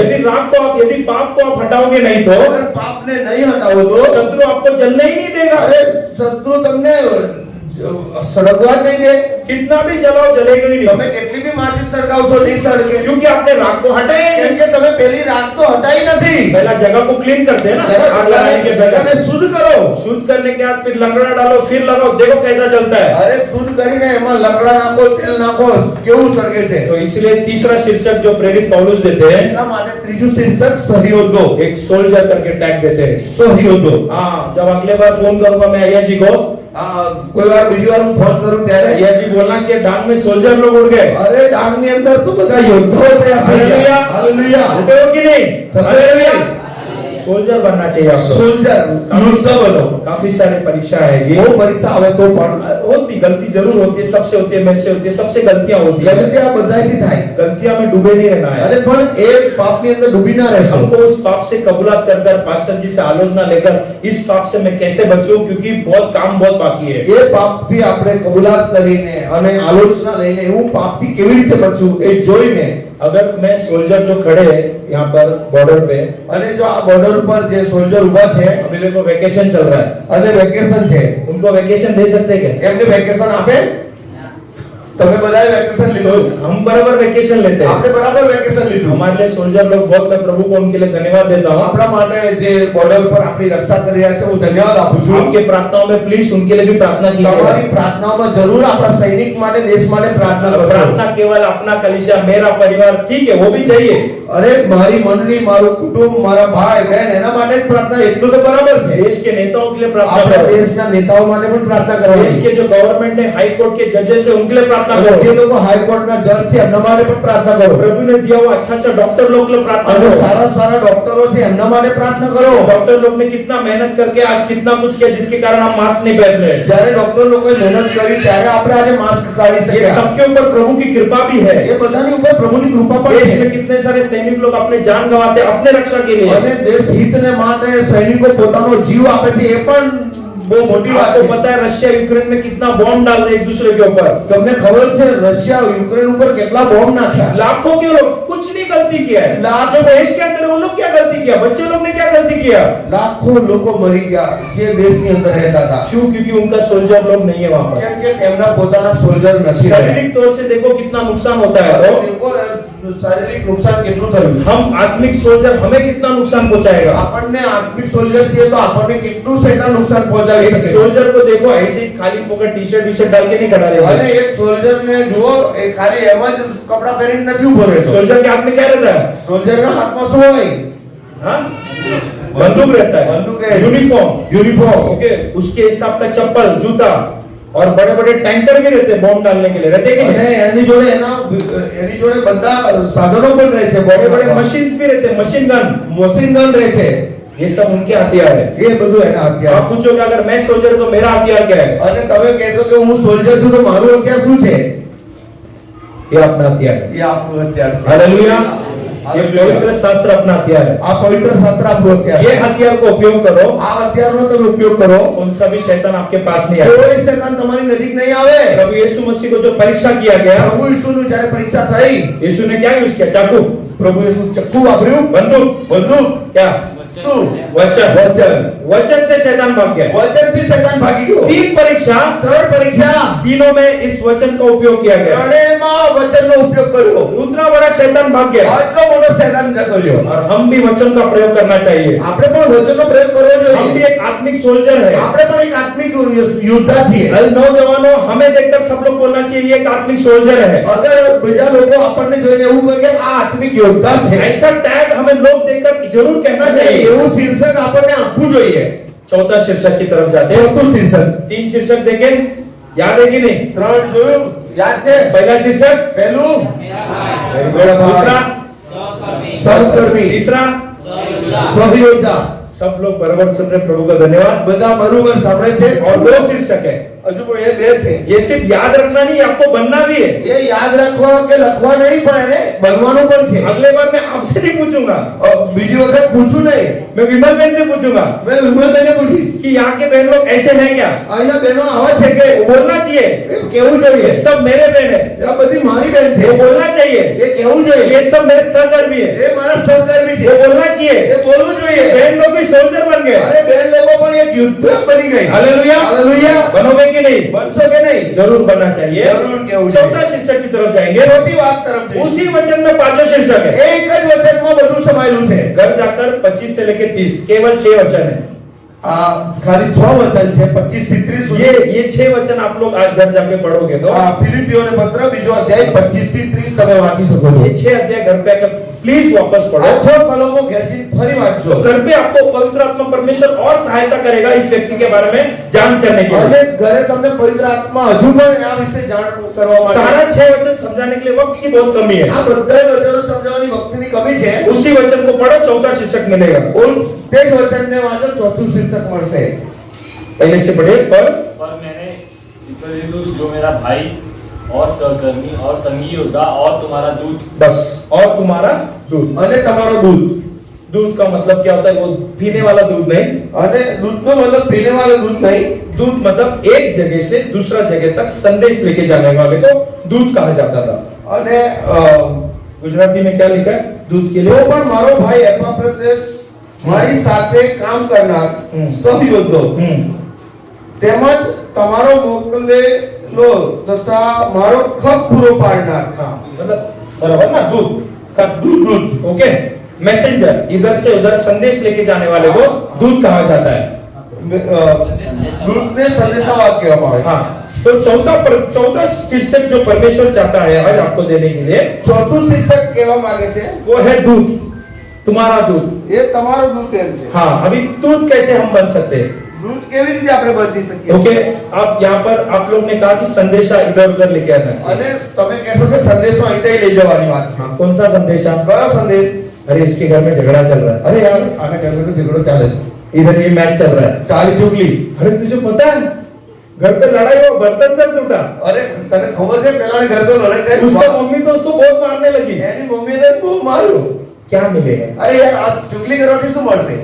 यदि पाप को आप हटाओगे नहीं तो અગર પાપને નહીં હટાવો તો शत्रु आपको जलने ही नहीं देगा। અરે શત્રુ તમને સળગવા જ નહીં દે कितना भी जलाओ जलेगा ही તમે नहीं, કેટલી બી માચીસ સળગાવશો નહીં સળગે क्योंकि आपने राख को हटाया ही કેમ नहीं। કે તમે પેલી રાખ તો હટાઈ નથી पहला जगह को क्लीन करते हैं ना, જરા आग लगाने के જગાને बगैर। શુદ્ધ કરો शुद्ध करने के बाद फिर लकड़ा डालो, फिर लगाओ, देखो कैसा जलता है। અરે શુદ્ધ કરીને એમાં લકડા નાખો તેલ નાખો કેવું સળગે છે तो इसलिए तीसरा शीर्षक जो प्रेरित पौलुस देते हैं, એટલા માટે ત્રીજું શીર્ષક સહયોદ્ધો एक सोल्जर करके टैग देते हैं। સહયોદ્ધો हाँ, जब अगले बार फोन करूंगा मैं अय्या जी को, કોઈ વાર બીજી વાર હું ફોન કરું ત્યારે अय्या जी बोलना चाहिए डांग में सोल्जर लोग उड़ गए। અરે ડાંગની અંદર તો બધા યોદ્ધાઓ તૈયાર થઈ ગયા हालेलुया। હાલેલુયા उठे हो कि नहीं? हालेलुया। सोल्जर बनना चाहिए आप लोग। સોલ્જર યોદ્ધા બનો काफी सारी परीक्षा आएगी, બહુ પરીક્ષા આવે તો પણ होती गलती जरूर होती है, सबसे होती है, मेरे से होती है, सबसे गलतियां होती है। ગલતી આ બધાથી થાય गलतियां में डूबे नहीं रहना है। અરે પણ એ પાપની અંદર ડૂબી ના રહેશો हमको उस पाप से कबूलात कर कर पास्टर जी से आलोचना लेकर इस पाप से मैं कैसे बचूं, क्योंकि बहुत बाकी है। એ પાપથી આપણે કબૂલાત કરીને અને આલોચના લઈને એવું પાપથી કેવી રીતે બચવું એ જોઈને अगर मैं सोल्जर जो खड़े हैं यहाँ पर बॉर्डर पे, અને જો આ બોર્ડર ઉપર જે સોલ્જર ઊભા છે अभी देखो वेकेशन चल रहा है, અને વેકેશન છે उनको वेकेशन दे सकते हैं क्या? એમને વેકેશન આપે તમે બધાએ વેકેશન લીધું, हम बराबर वेकेशन लेते हैं। આપણે બરાબર વેકેશન લીધું। हमारे लिए सोल्जर लोग बहुत, मैं प्रभु को उनके लिए धन्यवाद देता हूँ। આપણા માટે જે બોર્ડર પર આપણી રક્ષા કરી રહ્યા છે હું ધન્યવાદ આપું છું। आपके प्रार्थनाओं में प्लीज उनके लिए भी प्रार्थना कीजिएगा। તમારી પ્રાર્થનામાં જરૂર આપણા સૈનિક માટે, દેશ માટે प्रार्थना કરો। प्रार्थना केवल अपना कलीसिया, मेरा परिवार, ठीक है, वो भी चाहिए। અરે મારી મંડળી, મારું કુટુંબ, મારા ભાઈ બહેન એના માટે જ પ્રાર્થના એટલું તો બરાબર છે। देश के नेताओं के लिए प्रार्थना આપણા करो। દેશના નેતાઓ માટે પણ પ્રાર્થના देश કરવાની के जो गवर्नमेंट है, हाई कोर्ट के जजेस है, उनके लिए प्रार्थना અને જે करो। લોકો હાઈકોર્ટના જજ છે એમના માટે પણ પ્રાર્થના કરો। प्रभु ने दिया हुआ अच्छा डॉक्टर लोग के लिए प्रार्थना અને करो। સારા સારા ડોક્ટરો છે એમના માટે પ્રાર્થના કરો। डॉक्टर लोग ने कितना मेहनत करके आज कितना कुछ किया, जिसके कारण हम मास्क नहीं पहन रहे। જ્યારે ડોક્ટર લોકોએ મહેનત કરી ત્યારે આપણે આજે માસ્ક કાઢી ये શક્યા। सबके ऊपर प्रभु की कृपा भी है। એ બધાની ઉપર પ્રભુની કૃપા પણ देश છે। में कितने सारे सैनिक लोग अपने जान गंवाते हैं अपने रक्षा के लिए। અને દેશ હિતને માટે સૈનિકો પોતાનો જીવ આપે છે, એ પણ બહુ મોટી વાત आपको છે। पता है रशिया यूक्रेन में कितना बॉम्ब डाल रहे हैं एक दूसरे के ऊपर। તમને ખબર છે રશિયા યુક્રેન ઉપર કેટલા બોમ્બ નાખ્યા? लाखों के लोग, कुछ नहीं गलती किया है। जो देश के अंदर है, वो लोग क्या गलती किया, बच्चे लोग ने क्या गलती किया? લાખો લોકો મરી ગયા જે દેશની અંદર રહેતા હતા। क्यों? क्योंकि उनका सोल्जर लोग नहीं है वहां पर। કેમ કે તેમના પોતાના સોલ્જર નથી રહ્યા। शारीरिक तौर से देखो कितना नुकसान होता है। तो देखो શારીરિક નુકસાન કેટલું થયું। हम आत्मिक सोल्जर, हमें कितना नुकसान पहुंचाएगा? આપણને આત્મિક સોલ્જર છે તો આપણને કેટલું શૈતાન નુકસાન પહોંચાડી एक શકે। सोल्जर को देखो ऐसे ही खाली फोकट टी शर्ट डाल के नहीं खड़ा અને रहता। એક સોલ્જર ને જુઓ, એ ખાલી એમ જ કપડા પહેરીને નથી ઉભો રહેતો। सोल्जर के हाथ में क्या रहता है? સોલ્જર ના હાથમાં શું હોય? हाँ? बंदूक रहता है, बंदूक है। Uniform, uniform. ओके, उसके हिसाब का चप्पल, जूता और बड़े बड़े टैंकर भी रहते हैं बॉम्ब डालने के लिए, रहते कि અને नहीं? એની જોડે બધા સાધનો પણ રહે છે, बड़े बड़े બड़े मशीन्स भी रहते हैं, मशीन गन। મશીન ગન રહે છે। ये सब उनके हथियार है। એ બધું એના आप હથિયાર। पूछोगे अगर मैं सोल्जर तो मेरा हथियार क्या है? અને તમે કહેશો કે હું સોલ્જર છું તો મારું હથિયાર શું છે? ये अपना हथियार है। એ આપણું હથિયાર છે। हालेलुया। ये पवित्र शास्त्र अपना हथियार है। આ પવિત્ર શાસ્ત્ર આપણું હથિયાર ये છે। हथियार को उपयोग करो, આ હથિયારનો તમે ઉપયોગ કરો, कौन सा भी शैतान आपके पास नहीं आएगा। કોઈ શૈતાન તમારી નજીક નહીં આવે। प्रभु यीशु मसीह को जो परीक्षा किया गया, પ્રભુ ઈસુનું જ્યારે પરીક્ષા થઈ, यीशु ने क्या यूज किया? चाकू, પ્રભુ ઈસુ ચક્કુ વાપર્યું, बंदूक, બંદૂક, क्या? શું? वचन। વચન। वचन से शैतान भाग गया। વચનથી શૈતાન ભાગી ગયો। तीन परीक्षा, ત્રણ પરીક્ષા, तीनों में इस वचन का उपयोग किया गया। ત્રણેયમાં વચનનો ઉપયોગ કર્યો। उतना बड़ा शैतान भाग गया। આટલો મોટો શૈતાન જતો રહ્યો। और हम भी वचन का प्रयोग करना चाहिए। આપણે પણ વચનનો પ્રયોગ કરવો हम भी જોઈએ। एक आत्मिक सोल्जर है। આપણે પણ એક આત્મિક યોદ્ધા છીએ। नौजवानों, हमें देखकर सब लोग बोलना चाहिए ये एक आत्मिक सोल्जर है। અગર બીજા લોકો આપણને જોઈને એવું કહે કે આ આત્મિક યોદ્ધા છે, ऐसा टैग हमें लोग देखकर जरूर कहना અને चाहिए। એવું શીર્ષક આપણને આપવું જોઈએ। चौथा शीर्षक की तरफ जाते हैं। ચોથું શીર્ષક, तीन शीर्षक देखें, याद है कि नहीं? ત્રણ જોયું, યાદ છે? पहला शीर्षक, પહેલું Very good. दूसरा, સહકર્મી, तीसरा, સહયોદ્ધા। सब लोग बराबर सुन रहे, प्रभु का धन्यवाद। બધા બરોબર સાંભળે છે? और दो शीर्षक है। હજુ પણ એ બે છે। ये सिर्फ याद रखना नहीं, आपको बनना भी है। એ યાદ રાખવા કે લખવા નહીં, પણ એને બનવાનું પણ છે। अगले बार मैं आपसे नहीं पूछूंगा, બીજી વખત પૂછું નહીં, मैं विमल बहन से पूछूंगा મેં વિમલબેનને પૂછીશ कि यहाँ के बहन लोग ऐसे हैं क्या? અહીંના બહેનો આવા છે કે? वो बोलना चाहिए એમ કેવું જોઈએ? ये सब मेरे बहन है। આ બધી મારી બહેન છે, वो बोलना चाहिए એ કેવું જોઈએ? ये सब मेरे सहकर्मी है। એ મારા સહકર્મી છે, वो बोलना चाहिए એ બોલવું જોઈએ। बहन लोग भी सोल्जर बन गए। અરે બહેન લોકો પણ એક યુદ્ધ બની ગઈ। हालेलुया। હાલેલુયા। बनोगे कि नहीं? બનશો કે નહીં? जरूर बनना चाहिए। जरूर केवल चौथा शीर्षक की तरफ जाएंगे। ચોથી વાત તરફ જઈશું। उसी वचन में पांचों शीर्षक है। એક જ વચનમાં બધું સમાયેલું છે। घर जाकर 25 से लेकर 30, केवल 6 वचन है। આ ખાલી 6 વચન છે, 25 થી 30 સુધી। ये 6 वचन आप लोग आज घर जाके पढ़ोगे तो આ ફિલિપિયોને પત્ર બીજો અધ્યાય 25 થી 30 તમે વાંચી શકો છો। ये 6 अध्याय घर पे आकर प्लीज वापस આ पढ़ो। 6 કલમો ઘેરથી ફરી વાંચજો। तो घर पे आपको पवित्र आत्मा परमेश्वर और सहायता करेगा इस व्यक्ति के बारे में जांच करने के અને लिए। ઘરે તમને પવિત્ર આત્મા હજુ પણ આ વિશે જાણ કરવા માટે। सारा 6 वचन समझाने के लिए वक्त की बहुत कमी है। આ બધા વચનો સમજાવવાની વક્તની કમી છે। उसी वचन को पढ़ो, चौथा शीर्षक मिलेगा। તે જ વચનને વાંચો, ચોથું શીર્ષક મળશે। पहले से पढ़िए। पर मैंने इपफ्रेतुस जो मेरा भाई और सहकर्मी और संगी योद्धा और तुम्हारा दूत, बस, और तुम्हारा दूध। અને તમારો દૂત। दूध का मतलब क्या होता है? वो पीने वाला दूध नहीं। અને દૂધનો મતલબ પીને વાળો દૂધ નહીં। दूध मतलब एक जगह से दूसरा जगह तक संदेश लेके जाने वाले को दूध कहा जाता था। અને गुजराती में क्या लिखा है दूध के તો लिए? પણ મારો ભાઈ એપાફ્રોદિતસ મારી સાથે કામ કરનાર હમ. સહયોદ્ધો हम्म, તેમજ તમારો લો તથા મારો ખપ પૂરો પાડનાર हाँ मतलब बराबर ना, दूध का दूध ओके। मैसेंजर, इधर से उधर संदेश लेके जाने वाले को दूध कहा जाता है। દૂતને સંદેશાવાહક કહેવામાં આવે हाँ, तो चौथा शीर्षक जो परमेश्वर चाहता है आज आपको देने के लिए, ચોથું શીર્ષક કહેવા માંગે છે वो है दूध, तुम्हारा दूध। એ તમારો દૂત એમ છે। हाँ, अभी दूध कैसे हम बन सकते हैं? દૂત કેવી રીતે આપણે બદલી શકીએ? ओके, आप यहाँ पर आप लोग ने कहा कि संदेशा इधर उधर लेके आना चाहिए। અને તમે કહેશો કે સંદેશો અહીંથી લઈ જવાની વાત છે। हाँ, कौन सा संदेशा? કયો સંદેશ? अरे इसके घर में झगड़ा चल रहा है, અરે યાર આના ઘરમાં તો ઝઘડો ચાલે છે, इधर ये मैच चल रहा है। ચાલી ચુગલી। अरे तुझे पता है घर पे लड़ाई हुआ, बर्तन सब टूटा, અરે તને ખબર છે પેલાને ઘર તો લડાઈ થઈ, उसका मम्मी तो उसको बहुत मारने लगी। એની મમ્મીને બહુ માર્યો। क्या मिलेगा? અરે યાર આ ચુગલી કરવાથી શું મળશે?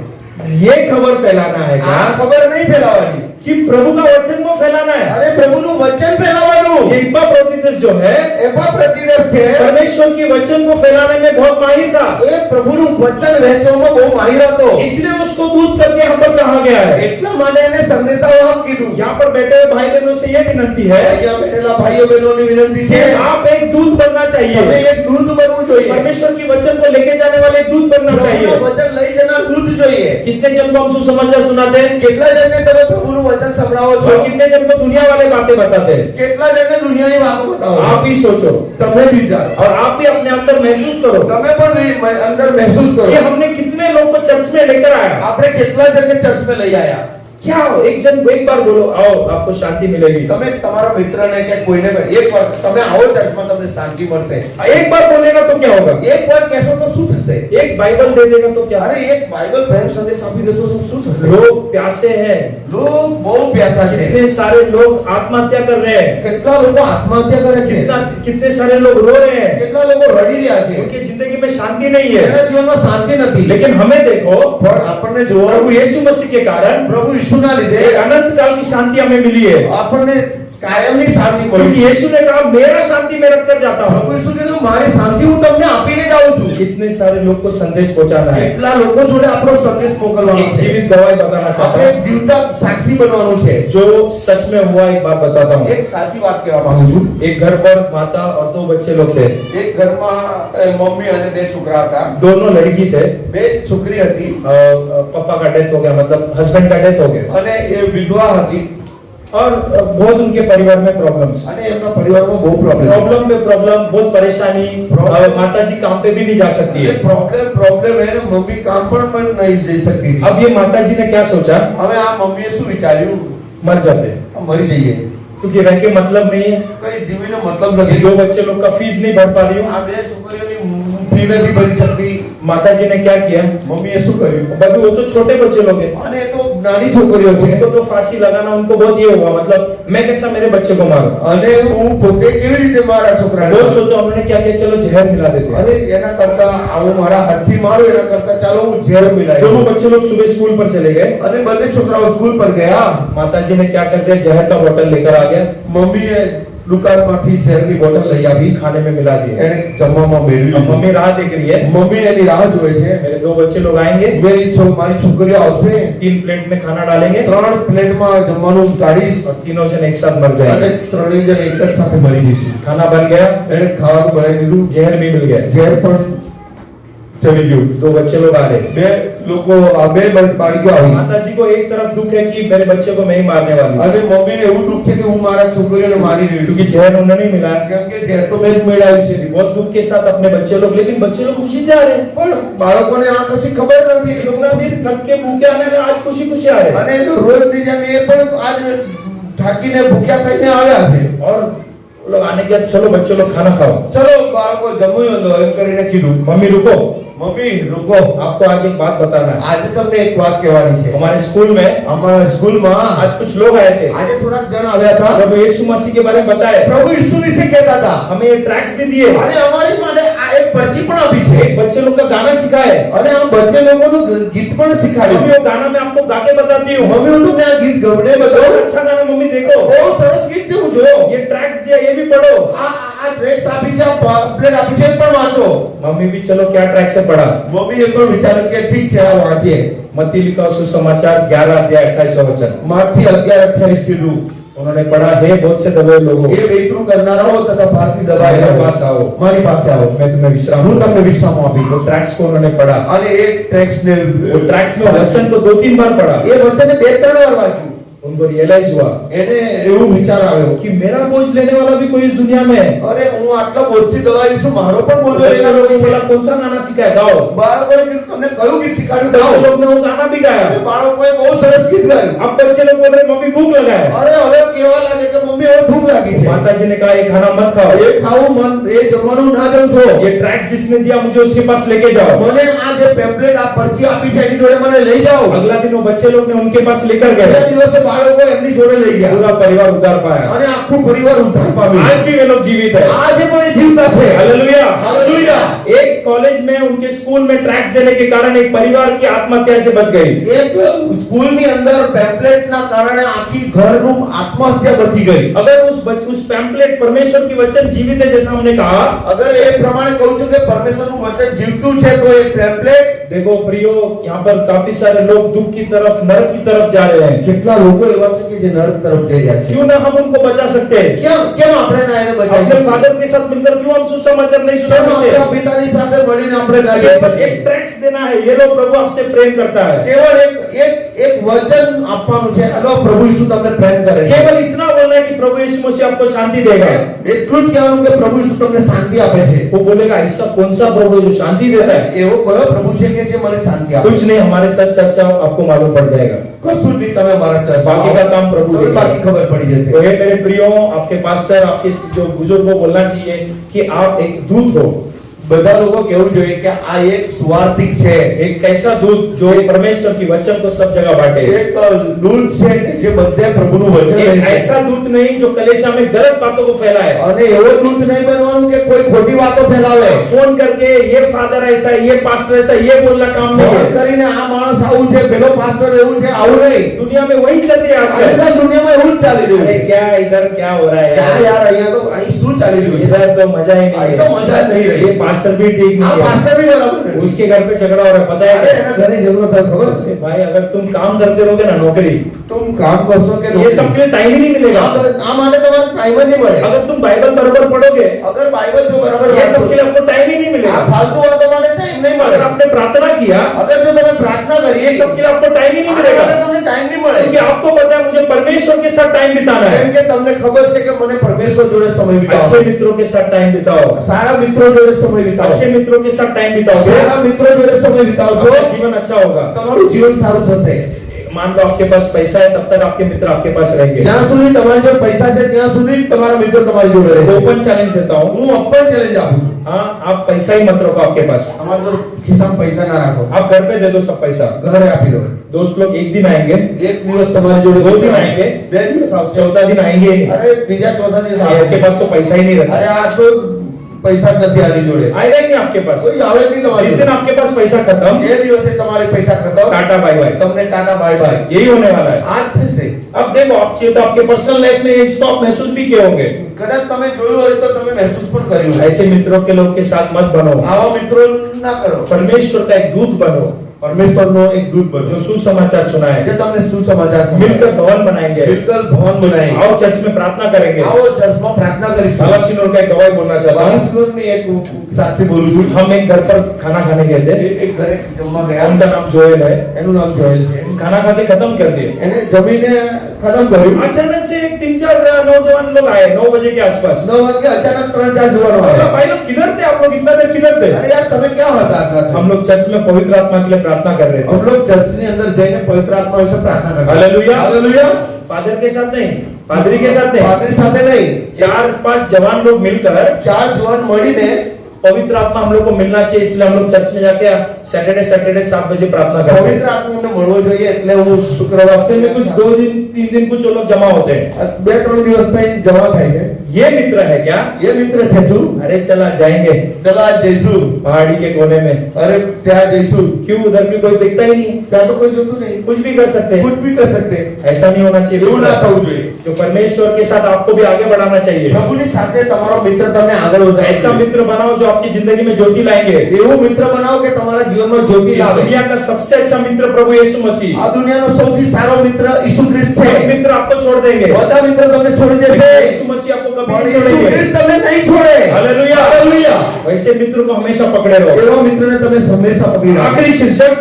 ये खबर फैलाना है આ क्या ખબર નહીં ફેલાવાની, कि प्रभु का वचन को फैलाना है। અરે પ્રભુનું વચન ફેલાવવાનું। ये इप्पाफ्रोदितस जो है એપાફ્રોદિતસ છે परमेश्वर के वचन को फैलाने में बहुत माहिर था, એ પ્રભુનું વચન વહેંચવામાં બહુ માહિર હતો, इसलिए उसको दूत करके यहाँ पर कहा गया है। એટલા માટે એને સંદેશાવાહક કીધું। यहाँ पर बैठे हुए भाई बहनों से ये विनंती है અહીંયા બેઠેલા ભાઈઓ બહેનોની વિનંતી कि છે आप एक दूत बनना તમે चाहिए, એક દૂત બનવું જોઈએ, परमेश्वर के वचन को लेके जाने वाले दूत बनना પ્રભુના चाहिए। વચન લઈ જનાર દૂત જોઈએ। कितने जन को हम सुसमाचार सुनाते हैं કેટલા જણને તમે પ્રભુનું વચન સંભળાવો છો? और कितने जन को दुनिया वाले बातें बताते हैं? કેટલા જણને દુનિયાની વાતો બતાવો? आप ही सोचो તમે જ વિચારો, और आप भी अपने अंदर महसूस करो તમે પણ અંદર મહેસૂસ કરો कि हमने कितने लोग को चर्च में लेकर आया। આપણે કેટલા જણને ચર્ચમાં લઈ આયા। क्या हो, एक जन को एक बार बोलो आओ आपको शांति मिलेगी, તમે તમારા મિત્રને કે કોઈને પણ એક વાર તમે આવો ચર્ચમાં તમને શાંતિ મળશે। एक बार बोलेगा तो क्या होगा? એક વાર કહેશો તો શું થશે? एक बाइबल दे देगा तो क्या? અરે એક બાઇબલ પ્રેમ સંદેશ આપી દેશો તો શું થશે? लोग प्यासे हैं, લોક બહુ પ્યાસા છે, कितने सारे लोग आत्महत्या कर रहे हैं, કેટલા લોકો આત્મહત્યા કરે છે, कितने सारे लोग रो रहे हैं, કેટલા લોકો રડી રહ્યા છે, उनकी जिंदगी में शांति नहीं है। એના જીવનમાં શાંતિ નથી। लेकिन हमें देखो પણ આપણને જોવો प्रभु यीशु मसीह के कारण પ્રભુ ઈસુના લીધે एक अनंत काल की शांति हमें मिली है, આપણને કાયમની શાંતિ क्योंकि મળી। यीशु ने कहा मेरा शांति मैं रख कर जाता हूँ। પ્રભુ ઈસુ કીધું મારી શાંતિ હું તમને આપીને જાઉં છું। कितने सारे लोग को संदेश पहुंचाना है, કેટલા લોકો જોડે આપણો સંદેશ મોકલવાનો एक છે, जीवित गवाही बताना चाहता આપણે એક हूँ। જીવતા સાક્ષી બનવાનું છે। जो सच में हुआ एक बात बताता हूँ। એક સાચી વાત કહેવા માંગુ છું। एक घर पर माता और 2 बच्चे लोग थे, એક ઘરમાં મમ્મી અને બે છોકરા હતા, दोनों लड़की थे। બે છોકરી હતી पापा का डेथ हो गया, मतलब हस्बैंड का डेथ हो गया, અને એ વિધવા હતી और बहुत उनके परिवार में प्रॉब्लम्स, અને એમના પરિવારમાં બહુ પ્રોબ્લેમ प्रॉब्लम पे प्रॉब्लम, बहुत परेशानी। Problem। माता जी काम पे भी नहीं जा सकती है। પ્રોબ્લેમ હે ને મમ્મી કામ પણ નહીં જઈ શકતી હતી। अब ये माता जी ने क्या सोचा, હવે આ મમ્મીએ શું વિચાર્યું? मर जाते, મરી જઈએ, क्योंकि रह के मतलब नहीं है। કઈ જીવીનો મતલબ ये નથી। 2 बच्चे लोग का फीस नहीं भर पा रही हूँ। આ બે છોકરીઓની ફી નથી ભરી શકતી। माता जी ने क्या किया, મમ્મીએ શું કર્યું? बाबू वो तो छोटे बच्चे लोग हैं, અને એ તો નાની છોકરીઓ છે, उनको तो फांसी लगाना उनको बहुत ये हुआ, मतलब मैं कैसा मेरे बच्चे को मारूं। અને હું પોતે કેવી રીતે મારા છોકરાને बहुत મારું? सोचा, उन्होंने क्या किया, चलो जहर मिला देते हैं। અરે એના કરતા આવું મારા હાથથી મારું એના કરતા ચાલો હું ઝેર મિલાવી दोनों દઉં। बच्चे लोग सुबह स्कूल पर चले गए। અને બંને છોકરાઓ સ્કૂલ પર ગયા। माता जी ने क्या कर दिया, जहर का बोतल लेकर आ गया, મમ્મીએ દુકાનમાંથી ઝેરની બોટલ લઈ આવી, खाने में मिला दिया। એને જમવામાં મેળવી अब લીધી। मम्मी राह देख रही है, મમ્મી એની રાહ જોવે છે, मेरे 2 बच्चे लोग आएंगे, મારી છોકરીઓ આવશે, 3 प्लेट में खाना डालेंगे 3 પ્લેટમાં જમવાનું કાઢીશ और तीनों जन एक साथ मर અને जाएंगे। ત્રણેય જણ એક જ સાથે મરી જશે। खाना बन गया, એને ખાવાનું બનાવી દીધું, जहर भी मिल गया। ઝેર પણ ચડી ગયું। 2 बच्चे लोग आ रहे। બે લોકો આ બે બાળકીઓ આવી माता जी को एक तरफ दुख है कि मेरे बच्चे को मैं ही मारने वाली हूँ, અને મમ્મીને એવું દુઃખ છે કે હું મારા છોકરીઓને મારી રહી છું, क्योंकि जहर उन्होंने नहीं मिला। કેમ કે ઝેર તો મેં જ મેળવ્યું છે। बहुत दुख के साथ अपने बच्चे लोग, लेकिन बच्चे लोग खुशी से आ रहे हैं। પણ બાળકોને આ કશી ખબર નથી। इतना दिन थक के भूखे आने में आज खुशी खुशी आ रहे हैं। અને એ તો રોજની જેમ એ પણ આજ થાકીને ભૂખ્યા થઈને આવ્યા છે। और वो लोग आने के बाद चलो बच्चे लोग खाना खाओ। ચલો બાળકો જમવું લો એમ કરીને કીધું। मम्मी रुको, મમ્મી રૂકો, आपको आज एक बात बताना है। આજે તમને એક વાત કહેવાની છે। हमारे स्कूल में અમારા સ્કૂલમાં आज कुछ लोग आए थे, આજે થોડાક જણ આવ્યા હતા, प्रभु यीशु मसीह के बारे में बताए, પ્રભુ ઈસુ વિશે કહેતા હતા। हमें ये ट्रैक्स भी दिए, અને અમારી માટે આ એક પરચી પણ આપી છે, एक बच्चे लोग का गाना सिखाए। અને આ બચ્ચે લોકોનું ગીત પણ मम्मी શીખવાડ્યું। वो गाना मैं आपको गा के बताती हूँ। મમ્મી હું તમને આ ગીત ગવડે बहुत બતાવું। अच्छा गाना मम्मी, देखो બહુ સરસ ગીત છે, હું જો ये ट्रैक्स दिया, ये भी पढ़ो। આ ટ્રેક્સ આપી છે, આ પ્લેટ આપી છે, એ પણ વાંચો। मम्मी भी चलो क्या ट्रैक से पढ़ा, મમ્મી એ પણ વિચાર્યું કે ઠીક છે આ વાંચીએ। मत्ती लिखा सुसमाचार 11 अध्याय 28 वचन। માથી 11:28 કીધું। उन्होंने पढ़ा है बहुत से दबे लोगों એ વેતરું કરનારાઓ તથા ભારતી દબાઈ मेरे पास आओ મારી પાસે આવો मैं तुम्हें विश्राम હું दूंगा। તમને વિશ્રામ આપીશ वो ट्रैक्स को उन्होंने पढ़ा અને એ ટેક્સ્ટ ને वो ट्रैक्स में वचन को 2-3 बार पढ़ा એ વચને બે ત્રણ વાર વાંચ્યું उनको रियलाइज हुआ એને એવું વિચાર આવ્યો कि मेरा बोझ लेने वाला भी कोई इस दुनिया में है। અરે હું આટલા બોજથી દબાઈ છું મારો પણ બોજો बच्चे લેવાનો लोगों को છે बोला कौन सा गाना सिखाया गाओ। બાળકોએ કીધું તમને કયું ગીત શીખવાડ્યું बच्चे ગાઓ लोग ने वो गाना भी गाया। બાળકોએ બહુ સરસ ગીત ગાયું अब बच्चे लोग बोल रहे मम्मी भूख लगा है। અરે હવે કેવા લાગે કે મમ્મી હવે ભૂખ લાગી છે माता जी ने कहा ये खाना मत खाओ, એ ખાવું મન એ જમવાનું ના જમશો ये ट्रैक्स जिसने दिया मुझे उसके पास लेके जाओ। મને આ જે પેમ્પલેટ આ પરચી આપી છે એની જોડે મને લઈ જાઓ अगला दिन वो बच्चे लोग ने उनके पास लेकर બીજા गए, દિવસે બાળકો એમની જોડે લઈ ગયા पूरा परिवार उद्धार पाया। અને આખું પરિવાર ઉદ્ધાર પામ્યું आज भी वे लोग जीवित है। આજે પણ એ જીવતા છે हालेलुया। હાલેલુયા एक कॉलेज में उनके स्कूल में ट्रैक्स देने के कारण एक परिवार की आत्महत्या से बच गई। એક સ્કૂલની અંદર પેમ્પલેટના કારણે આખી ઘરનું આત્મહત્યા બચી ગઈ उस पैम्पलेट परमेश्वर की वचन जीवित है जैसा हमने कहा। અગર એ પ્રમાણે કહું છું કે પરમેશ્વરનું વચન જીવતું છે તો એ પેમ્પલેટ देखो प्रियो, यहाँ पर काफी सारे लोग दुख की तरफ नरक की तरफ जा रहे हैं। કેટલા લોકો એવા છે કે જે નરક તરફ જઈ રહ્યા છે क्यों ना हम उनको बचा सकते हैं? કેમ કેમ આપણે ના એને બચાવી अपने શકીએ फादर के साथ मिलकर क्यों हम सुसमाचार नहीं सुना કેમ सकते? આપણા પિતાની સાથે મળીને આપણે ના જઈ केवल શકીએ एक ट्रैक्स देना है, ये लो प्रभु आपसे प्रेम करता है। કેવળ એક વચન આપવાનું છે હલો પ્રભુ ઈસુ તમને પ્રેમ કરે છે केवल इतना बोलना है कि प्रभु यीशु मसीह आपको शांति देगा। એટલું જ કહેવાનું કે પ્રભુ ઈસુ તમને શાંતિ આપે છે वो बोलेगा ऐसा कौन सा प्रभु है जो शांति देता है? એવો કયો પ્રભુ છે કે જે મને શાંતિ આપે कुछ नहीं, हमारे साथ चर्चा आपको मालूम पड़ जाएगा। કશું જ નહીં તમે મારા ચર્ચા बाकी का काम प्रभु તમને देखेगा। બાકી ખબર પડી तो જશે हे मेरे प्रियो, आपके पास्टर, आपके जो बुजुर्ग को बोलना चाहिए कि आप एक दूत हो। બધા લોકો કેવું જોઈએ કે આ એક સુવાર્તિક છે एक ऐसा दूत जो परमेश्वर की वचन को सब जगह बांटे। એક દૂત છે કે જે બધે પ્રભુનું વચન एक લઈ છે ऐसा दूत नहीं जो कलेशा में गलत बातों को फैलाए। અને એવો દૂત નહીં બનવાનું કે કોઈ ખોટી વાતો ફેલાવે फोन करके ये फादर ऐसा, ये पास्टर ऐसा, ये बोलना काम नहीं ફોન है। કરીને આ માણસ આવું છે પેલો પાસ્ટર એવું છે આવું નહીં दुनिया में वही चल रही है आजकल। આજકાલ દુનિયામાં એવું જ ચાલી રહ્યું अरे છે क्या इधर क्या हो रहा है ક્યાં यार? યાર અહીંયા તો અહીં શું ચાલી રહ્યું છે इधर तो मजा ही नहीं અહીં તો મજા જ નહીં है। રહી ये पास्टर भी ठीक આ नहीं है। પાસ્ટર બી બરાબર નથી उसके घर पे झगड़ा हो रहा है, पता है અરે क्या? એના ઘરે ઝઘડો થયો ખબર છે भाई अगर तुम काम करते रहोगे ना नौकरी, तुम काम करशो કે ये નોકરી? सबके लिए टाइम ही नहीं मिलेगा। આ માટે તમારે ટાઈમ જ નહીં મળે अगर तुम बाइबल बराबर पढ़ोगे, અગર બાઇબલ જો બરાબર ये વાંચો, सबके लिए आपको टाइम ही नहीं આ मिलेगा। ફાલતુ વાતો માટે ટાઈમ નહીં મળે अगर आपने प्रार्थना किया, अगर जो તમે પ્રાર્થના કરી ये सबके लिए आपको टाइम ही नहीं આના मिलेगा, માટે તમને ટાઈમ નહીં મળે क्योंकि आपको पता है मुझे परमेश्वर के साथ टाइम बिताना है। કેમ કે તમને ખબર છે કે મને પરમેશ્વર જોડે સમય अच्छे વિતાવો मित्रों के साथ टाइम बिताओ, સારા મિત્રો જોડે સમય વિતાવો अच्छे मित्रों के साथ टाइम बिताओगे, સારા મિત્રો જોડે સમય વિતાવશો आपका जीवन अच्छा होगा। તમારું જીવન સારું થશે मान लो आपके पास पैसा है, तब तक आपके मित्र आपके पास रहेंगे। જ્યાં સુધી તમારી જોડે પૈસા છે ત્યાં સુધી જ તમારા મિત્રો તમારી જોડે રહે ओपन चैलेंज देता हूँ, હું અપર ચેલેન્જ આપું છું हाँ आप पैसा ही मत रखो आपके पास, તમારા જોડે ખિસ્સામાં પૈસા ના રાખો आप घर पे दे दो सब पैसा। ઘરે આપી દો दोस्त लोग एक दिन आएंगे, એક દિવસ તમારી જોડે दो दिन आएंगे, બે દિવસ આવશે चौथा दिन आएंगे ही नहीं। અરે ત્રીજા ચોથા દિવસ इसके આવશે पास तो पैसा ही नहीं रहता, અરે આ તો પૈસા જ નથી આની જોડે आएगा ही नहीं आपके पास। કોઈ આવે જ નહીં તમારી जिस दिन જોડે. आपके पास पैसा खत्म, જે દિવસે તમારે પૈસા ખતમ टाटा बाय बाय, તમને ટાટા બાય બાય यही होने वाला है। આ જ થશે अब देखो, आप चाहिए तो आपके पर्सनल लाइफ में इसको आप महसूस भी किए होंगे। કદાચ તમે જોયું હોય તો તમે મહેસૂસ પણ કર્યું હોય. ऐसे मित्रों के लोग के साथ मत बनो, આવા મિત્રો ના કરો परमेश्वर का एक दूत बनो પરમેશ્વરનો એક દૂત जो બનો सुसमाचार જે सुनाए। તમને સુસમાચાર मिलकर સંભળાવે. भवन बनाएंगे, મિલકત ભવન બનાવી आओ चर्च में प्रार्थना करेंगे। આવો ચર્ચમાં પ્રાર્થના કરીશું बालासिनोर का एक गवाही बोलना चाहता हूँ। બાલાસિનોરની એક સાક્ષી બોલું છું हम एक घर पर खाना खाने गए थे, એક ઘરે જમવા ગયા उनका नाम जोएल है। એનું નામ જોયેલ છે खाना खा के खत्म कर दिए। એને જમીને ખતમ કર્યું अचानक से एक 3-4 नौजवान लोग आए 9 बजे के आसपास। 9 વાગે अचानक 3-4 जुगाड़ो बोला, आया भाई लोग किधर थे आप लोग, इतना देर किधर थे? अरे यार તમે ક્યાં હતા આટલા हम लोग चर्च में पवित्र आत्मा के लिए प्रार्थना कर रहे हम थे। लोग चर्च ની અંદર જઈને પવિત્ર આત્મા વિશે પ્રાર્થના કરતા हालेलुया। હાલેલુયા फादर के साथ नहीं, पादरी के साथ नहीं, પાદરી સાથે નહીં 4-5 जवान लोग मिलकर ચાર જવાન મળીને पवित्र आत्मा हम लोग को मिलना चाहिए, इसलिए हम लोग चर्च में जाके सैटरडे 7 बजे प्रार्थना करते हैं। પવિત્ર આત્મા અમને મળવો જોઈએ એટલે હું શુક્રવાર हफ्ते में कुछ 2-3 दिन कुछ वो लोग जमा होते हैं। 2-3 દિવસ થઈ જમા થાય છે ये मित्र है क्या? એ મિત્ર છે શું अरे चला जाएंगे ચલો આજ જઈશું पहाड़ी के कोने में। અરે ત્યાં જઈશું क्यों, उधर भी कोई दिखता ही नहीं, ત્યાં તો કોઈ જોતું નહીં कुछ भी कर सकते हैं। कुछ भी कर सकते ऐसा नहीं होना चाहिए। એવું ના થવું જોઈએ जो परमेश्वर के साथ आपको भी आगे बढ़ाना चाहिए। પ્રભુની સાથે તમારો મિત્ર તમને આગળ વધારે ऐसा मित्र बनाओ जो आपकी जिंदगी में ज्योति लाएंगे। એવું મિત્ર બનાવો કે તમારા જીવનમાં જ્યોતિ इस લાવે। दुनिया का सबसे अच्छा मित्र प्रभु यीशु मसीह। આ દુનિયાનો સૌથી સારો મિત્ર ઈસુ ખ્રિસ્ત सब છે। मित्र आपको छोड़ देंगे, બધા મિત્રો તમને છોડી દેશે, यीशु मसीह आपको कभी પણ नहीं ઈસુ छोड़ेंगे। ખ્રિસ્ત તમને નહીં છોડે। हालेलुया। હાલેલુયા। वैसे मित्र को हमेशा पकड़े रहो। એવા મિત્રને તમે હંમેશા પકડી રાખો। आखिरी शीर्षक,